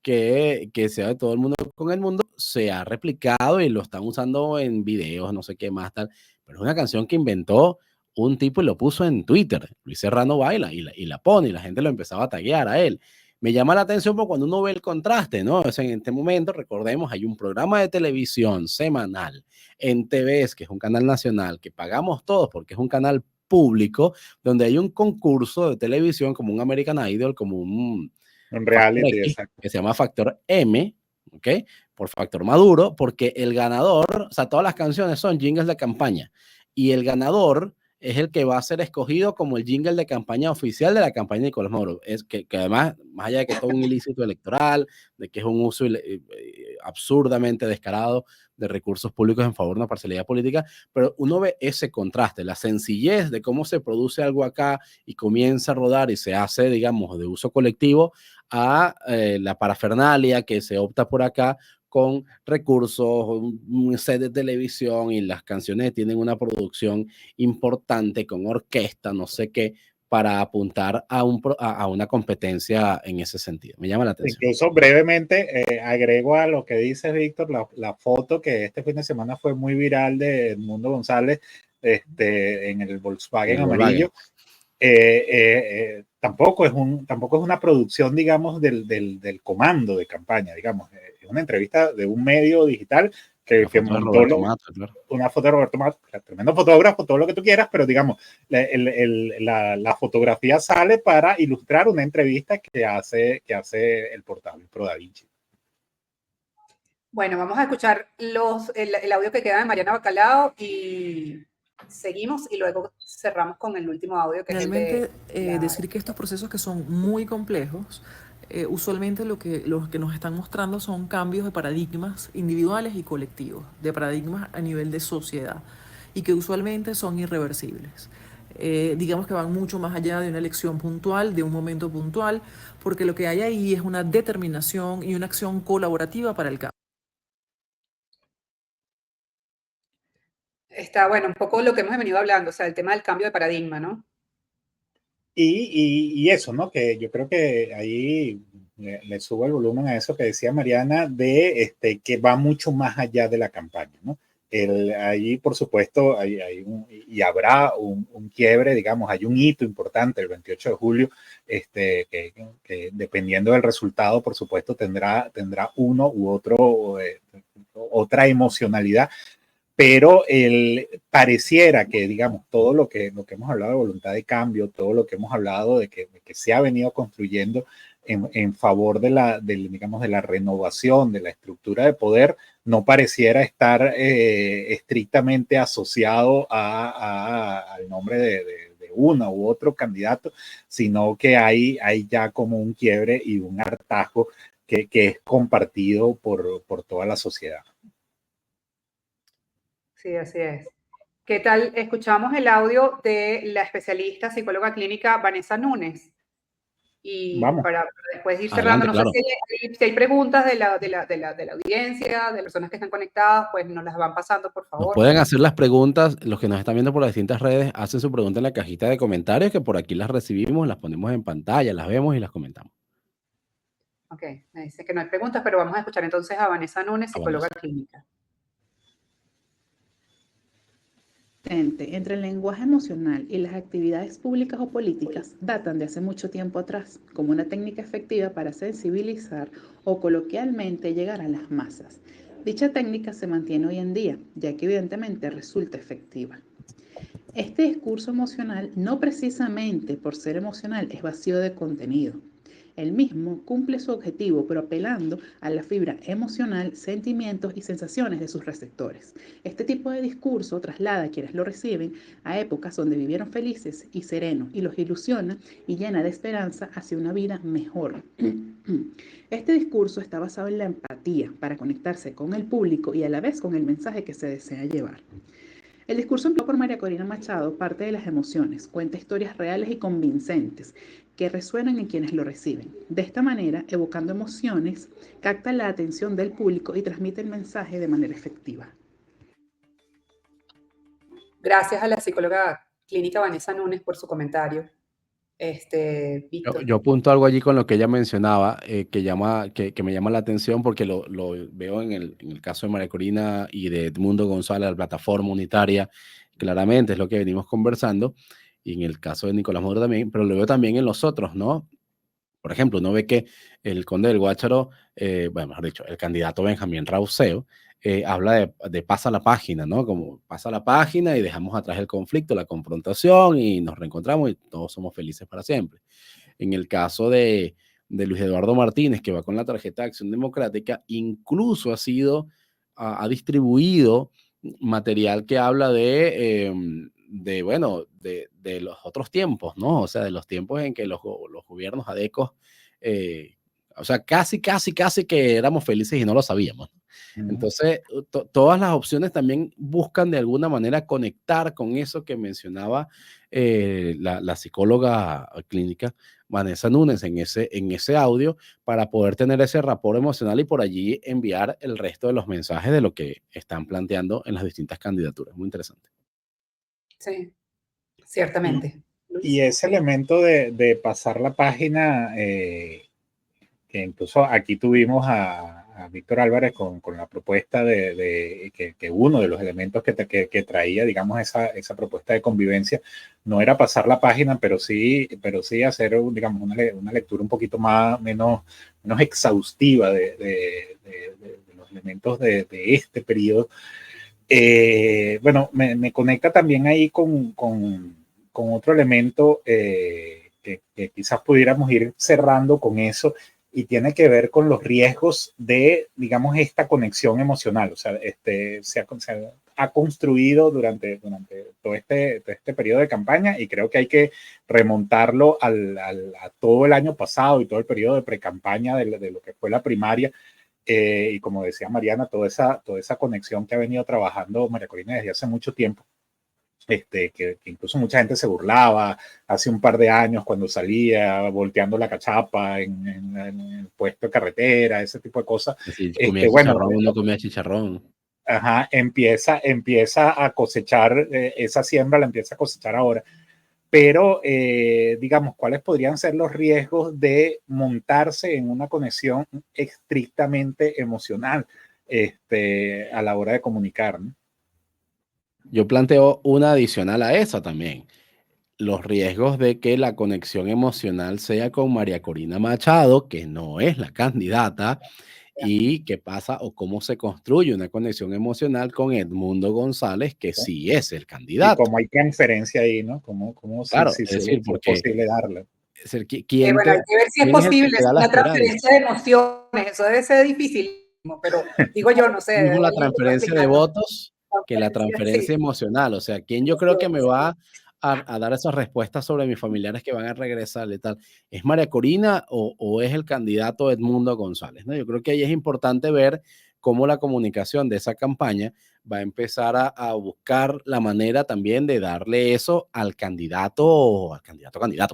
que se ve todo el mundo con el mundo, se ha replicado y lo están usando en videos, no sé qué más, tal. Pero es una canción que inventó un tipo y lo puso en Twitter. Luis Serrano baila y la pone y la gente lo empezaba a taguear a él. Me llama la atención porque cuando uno ve el contraste, ¿no? O sea, en este momento, recordemos, hay un programa de televisión semanal en TVS, que es un canal nacional, que pagamos todos porque es un canal público, donde hay un concurso de televisión como un American Idol, como un reality, X, exacto. que se llama Factor M, ¿ok? Por Factor Maduro, porque el ganador, o sea, todas las canciones son jingles de campaña, y el ganador es el que va a ser escogido como el jingle de campaña oficial de la campaña de Nicolás Maduro. Es que además, más allá de que es todo un ilícito electoral, de que es un uso absurdamente descarado de recursos públicos en favor de una parcialidad política, pero uno ve ese contraste, la sencillez de cómo se produce algo acá y comienza a rodar y se hace, digamos, de uso colectivo, a la parafernalia que se opta por acá con recursos, un set de televisión, y las canciones tienen una producción importante con orquesta, no sé qué, para apuntar a una competencia en ese sentido. Me llama la atención. Incluso brevemente agrego a lo que dices, Víctor, la foto que este fin de semana fue muy viral de Edmundo González en el Volkswagen amarillo. Tampoco es una producción, digamos, del comando de campaña, digamos. Es una entrevista de un medio digital que montó una foto de Roberto Matos, tremendo fotógrafo, todo lo que tú quieras, pero digamos, la fotografía sale para ilustrar una entrevista que hace el portal Pro Da Vinci. Bueno, vamos a escuchar el audio que queda de Mariana Bacalao y seguimos y luego cerramos con el último audio que Finalmente, es el de decir que estos procesos que son muy complejos, usualmente los que nos están mostrando son cambios de paradigmas individuales y colectivos, de paradigmas a nivel de sociedad, y que usualmente son irreversibles. Digamos que van mucho más allá de una elección puntual, de un momento puntual, porque lo que hay ahí es una determinación y una acción colaborativa para el cambio. Está, bueno, un poco lo que hemos venido hablando, o sea, el tema del cambio de paradigma, ¿no? Y eso, ¿no? Que yo creo que ahí le subo el volumen a eso que decía Mariana, de que va mucho más allá de la campaña, ¿no? Ahí, por supuesto, y habrá un quiebre, digamos, hay un hito importante el 28 de julio, que dependiendo del resultado, por supuesto, tendrá uno u otro, otra emocionalidad, pero pareciera que, digamos, todo lo que hemos hablado de voluntad de cambio, todo lo que hemos hablado de que se ha venido construyendo en favor digamos, de la renovación de la estructura de poder, no pareciera estar estrictamente asociado al nombre de uno u otro candidato, sino que hay ya como un quiebre y un hartazgo que es compartido por toda la sociedad. Sí, así es. ¿Qué tal? Escuchamos el audio de la especialista psicóloga clínica Vanessa Núñez. Y Vamos. para después ir cerrando, Adelante, no claro. sé si hay preguntas de la audiencia, de personas que están conectadas, pues nos las van pasando, por Nos favor. pueden hacer las preguntas, los que nos están viendo por las distintas redes, hacen su pregunta en la cajita de comentarios, que por aquí las recibimos, las ponemos en pantalla, las vemos y las comentamos. Ok, me dice que no hay preguntas, pero vamos a escuchar entonces a Vanessa Núñez, psicóloga clínica. Entre el lenguaje emocional y las actividades públicas o políticas datan de hace mucho tiempo atrás, como una técnica efectiva para sensibilizar o coloquialmente llegar a las masas. Dicha técnica se mantiene hoy en día, ya que evidentemente resulta efectiva. Este discurso emocional, no precisamente por ser emocional, es vacío de contenido. El mismo cumple su objetivo, pero apelando a la fibra emocional, sentimientos y sensaciones de sus receptores. Este tipo de discurso traslada a quienes lo reciben a épocas donde vivieron felices y serenos y los ilusiona y llena de esperanza hacia una vida mejor. Este discurso está basado en la empatía para conectarse con el público y a la vez con el mensaje que se desea llevar. El discurso empleado por María Corina Machado parte de las emociones, cuenta historias reales y convincentes que resuenan en quienes lo reciben. De esta manera, evocando emociones, capta la atención del público y transmite el mensaje de manera efectiva. Gracias a la psicóloga clínica Vanessa Núñez por su comentario. Víctor. Yo apunto algo allí con lo que ella mencionaba, que me llama la atención porque lo veo en el caso de María Corina y de Edmundo González, la plataforma unitaria, claramente es lo que venimos conversando, y en el caso de Nicolás Maduro también, pero lo veo también en los otros, ¿no? Por ejemplo, uno ve que el conde del Guácharo, bueno, mejor dicho, el candidato Benjamín Rauseo, habla de pasa la página, ¿no? Como pasa la página y dejamos atrás el conflicto, la confrontación y nos reencontramos y todos somos felices para siempre. En el caso de Luis Eduardo Martínez, que va con la tarjeta de Acción Democrática, incluso ha distribuido material que habla bueno, de los otros tiempos, ¿no? O sea, de los tiempos en que los gobiernos adecos, o sea, casi que éramos felices y no lo sabíamos. Entonces, todas las opciones también buscan de alguna manera conectar con eso que mencionaba la psicóloga clínica Vanessa Núñez en ese audio, para poder tener ese rapport emocional y por allí enviar el resto de los mensajes de lo que están planteando en las distintas candidaturas. Muy interesante. Sí, ciertamente. Y ese elemento de pasar la página, que incluso aquí tuvimos a Víctor Álvarez con la propuesta de que uno de los elementos que traía, digamos, esa propuesta de convivencia no era pasar la página, pero sí hacer, digamos, una lectura un poquito menos exhaustiva de los elementos de este periodo. Bueno, me conecta también ahí con otro elemento que quizás pudiéramos ir cerrando con eso, y tiene que ver con los riesgos de, digamos, esta conexión emocional. O sea, se ha construido durante todo este periodo de campaña, y creo que hay que remontarlo a todo el año pasado y todo el periodo de pre-campaña de lo que fue la primaria. Y como decía Mariana, toda esa conexión que ha venido trabajando María Corina desde hace mucho tiempo, que incluso mucha gente se burlaba hace un par de años cuando salía volteando la cachapa en el puesto de carretera, ese tipo de cosas. Sí, comía Bueno, chicharrón, no comía chicharrón. ajá, empieza a cosechar, esa siembra la empieza a cosechar ahora. Pero, digamos, ¿cuáles podrían ser los riesgos de montarse en una conexión estrictamente emocional a la hora de comunicar, ¿no? Yo planteo una adicional a esa también. Los riesgos de que la conexión emocional sea con María Corina Machado, que no es la candidata, y qué pasa o cómo se construye una conexión emocional con Edmundo González, que sí es el Y candidato. cómo hay transferencia ahí, ¿no? Cómo Claro, si es decir, es porque posible darla. es decir, Bueno, hay que ver si es quién es el que posible, te es da la una esperanza? transferencia de emociones, eso debe ser dificilísimo, pero digo yo, no sé, Mismo la alguien que pueda transferencia de explicarnos. votos que la Sí, transferencia emocional. O sea, ¿quién yo creo que me va a dar esas respuestas sobre mis familiares que van a regresar y tal? ¿Es María Corina o es el candidato Edmundo González? ¿No? Yo creo que ahí es importante ver cómo la comunicación de esa campaña va a empezar a buscar la manera también de darle eso al candidato,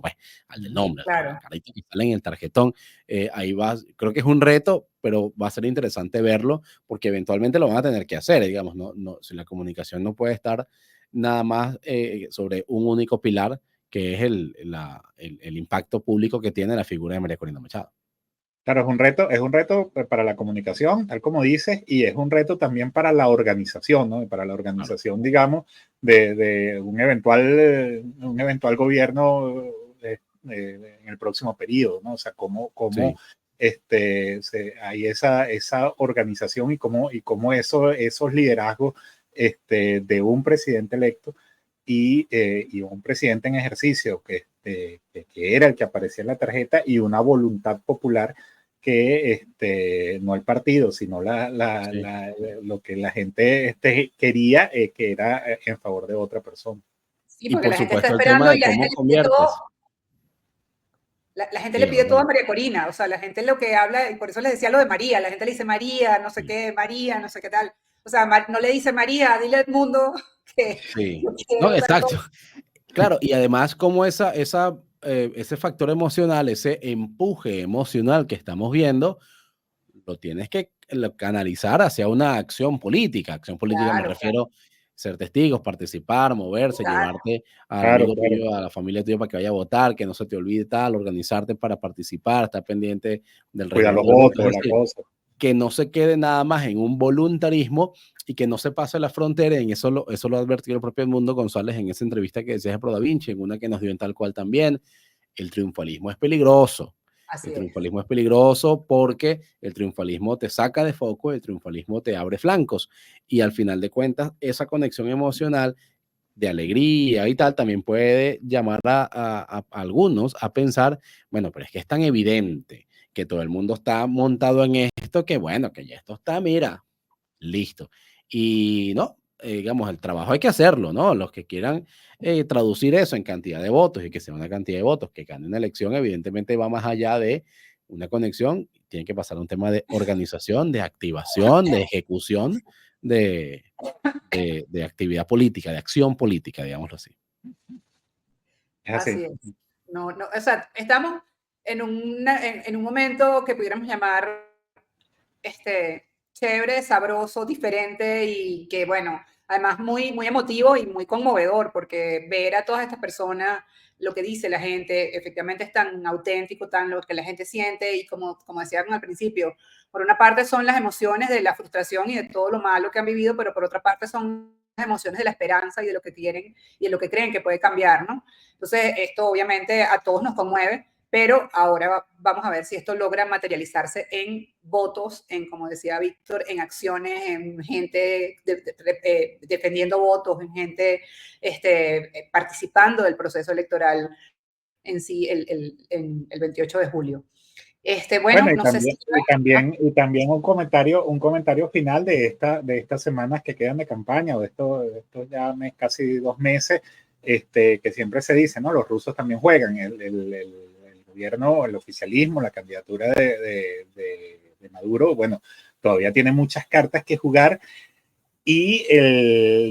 pues, al del nombre, claro. la carita que sale en el tarjetón. Ahí va, creo que es un reto, pero va a ser interesante verlo porque eventualmente lo van a tener que hacer, digamos, si la comunicación no puede estar nada más sobre un único pilar, que es el impacto público que tiene la figura de María Corina Machado. Claro, es un reto para la comunicación, tal como dices, y es un reto también para la organización, ¿no? Para la Claro. organización, digamos, de un eventual gobierno en el próximo periodo, ¿no? O sea, cómo Sí. hay esa organización y cómo esos liderazgos de un presidente electo y un presidente en ejercicio que era el que aparecía en la tarjeta y una voluntad popular que no el partido, sino Sí. lo que la gente quería, que era en favor de otra persona. Sí, Y porque por la gente está supuesto el tema esperando y de la gente cómo le pide todo, conviertes. la gente le Dígame, pide todo a perdón. María Corina, o sea, la gente lo que habla, y por eso les decía lo de María, la gente le dice María, no sé qué, María, no sé qué tal. O sea, no le dice María, dile a Edmundo que Sí. yo quiero No, tal exacto. cosa. Claro, y además como ese factor emocional, ese empuje emocional que estamos viendo, lo tienes que canalizar hacia una acción política. Acción política me Claro, claro, refiero a ser testigos, participar, moverse, claro. llevarte al Claro, amigo claro. tuyo, a la familia tuya para que vaya a votar, que no se te olvide tal, organizarte para participar, estar pendiente del Cuidar resguardo los del voto. votos, Es la decir, cosa. que no se quede nada más en un voluntarismo y que no se pase la frontera. En eso lo advirtió el propio Edmundo González en esa entrevista que decías de Pro Da Vinci, en una que nos dio en Tal Cual también. El triunfalismo es peligroso. El Así es. triunfalismo es peligroso porque el triunfalismo te saca de foco, el triunfalismo te abre flancos y al final de cuentas esa conexión emocional de alegría y tal también puede llamar a algunos a pensar, bueno, pero es que es tan evidente que todo el mundo está montado en esto que bueno, que ya esto está, mira, listo. Y no, digamos, el trabajo hay que hacerlo, ¿no? Los que quieran traducir eso en cantidad de votos y que sea una cantidad de votos que gane una elección, evidentemente va más allá de una conexión, tiene que pasar un tema de organización, de activación, de ejecución, de, de actividad política, de acción política, digámoslo así. Es Así así. es. No, no, o sea, estamos en un momento que pudiéramos llamar chévere, sabroso, diferente y que, bueno, además muy, muy emotivo y muy conmovedor, porque ver a todas estas personas, lo que dice la gente, efectivamente es tan auténtico, tan lo que la gente siente y como decían al principio, por una parte son las emociones de la frustración y de todo lo malo que han vivido, pero por otra parte son las emociones de la esperanza y de lo que quieren y de lo que creen que puede cambiar, ¿no? Entonces, esto obviamente a todos nos conmueve, pero ahora vamos a ver si esto logra materializarse en votos, en, como decía Víctor, en acciones, en gente defendiendo votos, en gente participando del proceso electoral en sí el 28 de julio. Bueno, Bueno, no sé si... y también un comentario final de estas semanas que quedan de campaña o de estos ya casi 2 meses, que siempre se dice, ¿no? Los rusos también juegan, el gobierno, el oficialismo, la candidatura de Maduro, bueno, todavía tiene muchas cartas que jugar y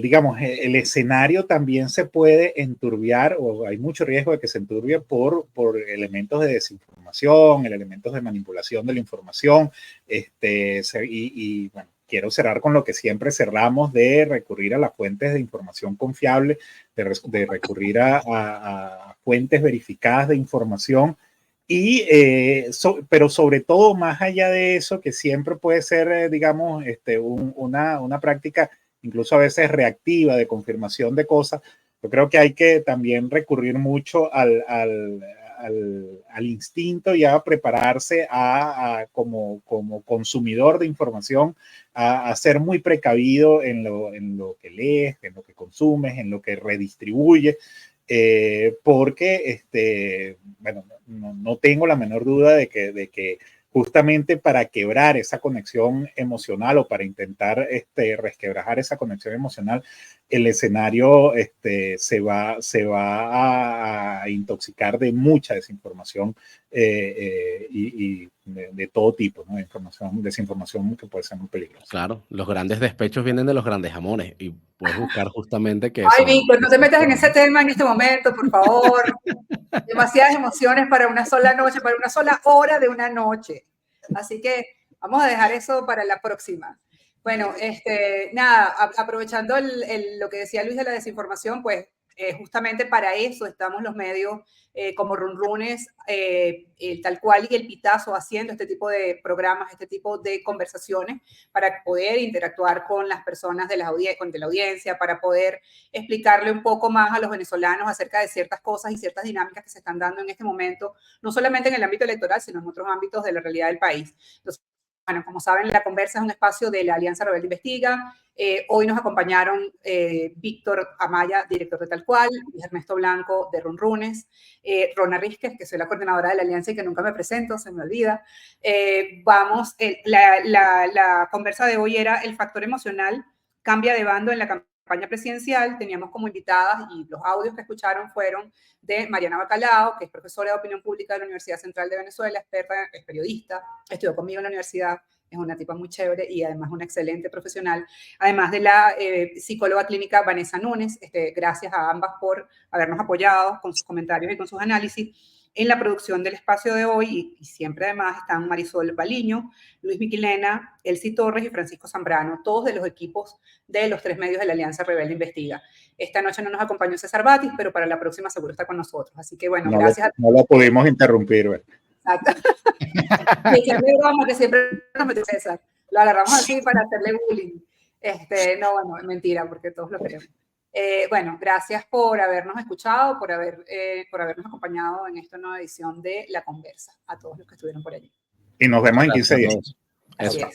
digamos, el escenario también se puede enturbiar o hay mucho riesgo de que se enturbie por elementos de desinformación, elementos de manipulación de la información, y bueno, quiero cerrar con lo que siempre cerramos, de recurrir a las fuentes de información confiable, de recurrir a fuentes verificadas de información. Pero sobre todo, más allá de eso, que siempre puede ser, digamos, una práctica incluso a veces reactiva de confirmación de cosas, yo creo que hay que también recurrir mucho al instinto y a prepararse como consumidor de información, a ser muy precavido en lo que lees, en lo que consumes, en lo que redistribuyes. Porque bueno, no tengo la menor duda de que justamente para quebrar esa conexión emocional o para intentar resquebrajar esa conexión emocional, el escenario se va a intoxicar de mucha desinformación y de todo tipo, ¿no? Desinformación que puede ser muy peligrosa. Claro, los grandes despechos vienen de los grandes amores y puedes buscar justamente que Ay, eso... Víctor, no te metas en ese tema en este momento, por favor. Demasiadas emociones para una sola noche, para una sola hora de una noche. Así que vamos a dejar eso para la próxima. Bueno, nada, aprovechando lo que decía Luis de la desinformación, pues justamente para eso estamos los medios como Runrunes, tal cual, y el Pitazo haciendo este tipo de programas, este tipo de conversaciones para poder interactuar con las personas de la audiencia, para poder explicarle un poco más a los venezolanos acerca de ciertas cosas y ciertas dinámicas que se están dando en este momento, no solamente en el ámbito electoral, sino en otros ámbitos de la realidad del país. Entonces, bueno, como saben, La Conversa es un espacio de la Alianza Rebelde Investiga. Hoy nos acompañaron Víctor Amaya, director de Tal Cual, Luis Ernesto Blanco, de Runrunes, Rona Rísquez, que soy la coordinadora de la Alianza y que nunca me presento, se me olvida. La conversa de hoy era el factor emocional cambia de bando en la campaña presidencial. Teníamos como invitadas, y los audios que escucharon fueron de Mariana Bacalao, que es profesora de opinión pública de la Universidad Central de Venezuela, experta, es periodista, estudió conmigo en la universidad, es una tipa muy chévere y además una excelente profesional. Además de la psicóloga clínica Vanessa Núñez, gracias a ambas por habernos apoyado con sus comentarios y con sus análisis. En la producción del espacio de hoy, y siempre además, están Marisol Baliño, Luis Miquilena, Elsie Torres y Francisco Zambrano, todos de los equipos de los 3 medios de la Alianza Rebelde Investiga. Esta noche no nos acompañó César Batis, pero para la próxima seguro está con nosotros. Así que bueno, gracias. No lo pudimos interrumpir, ¿verdad? Exacto. Y echarle broma, que siempre nos mete César. Lo agarramos así para hacerle bullying. No, bueno, mentira, porque todos lo queremos. Bueno, gracias por habernos escuchado, por habernos acompañado en esta nueva edición de La Conversa, a todos los que estuvieron por allí. Y nos vemos en 15 días. Eso.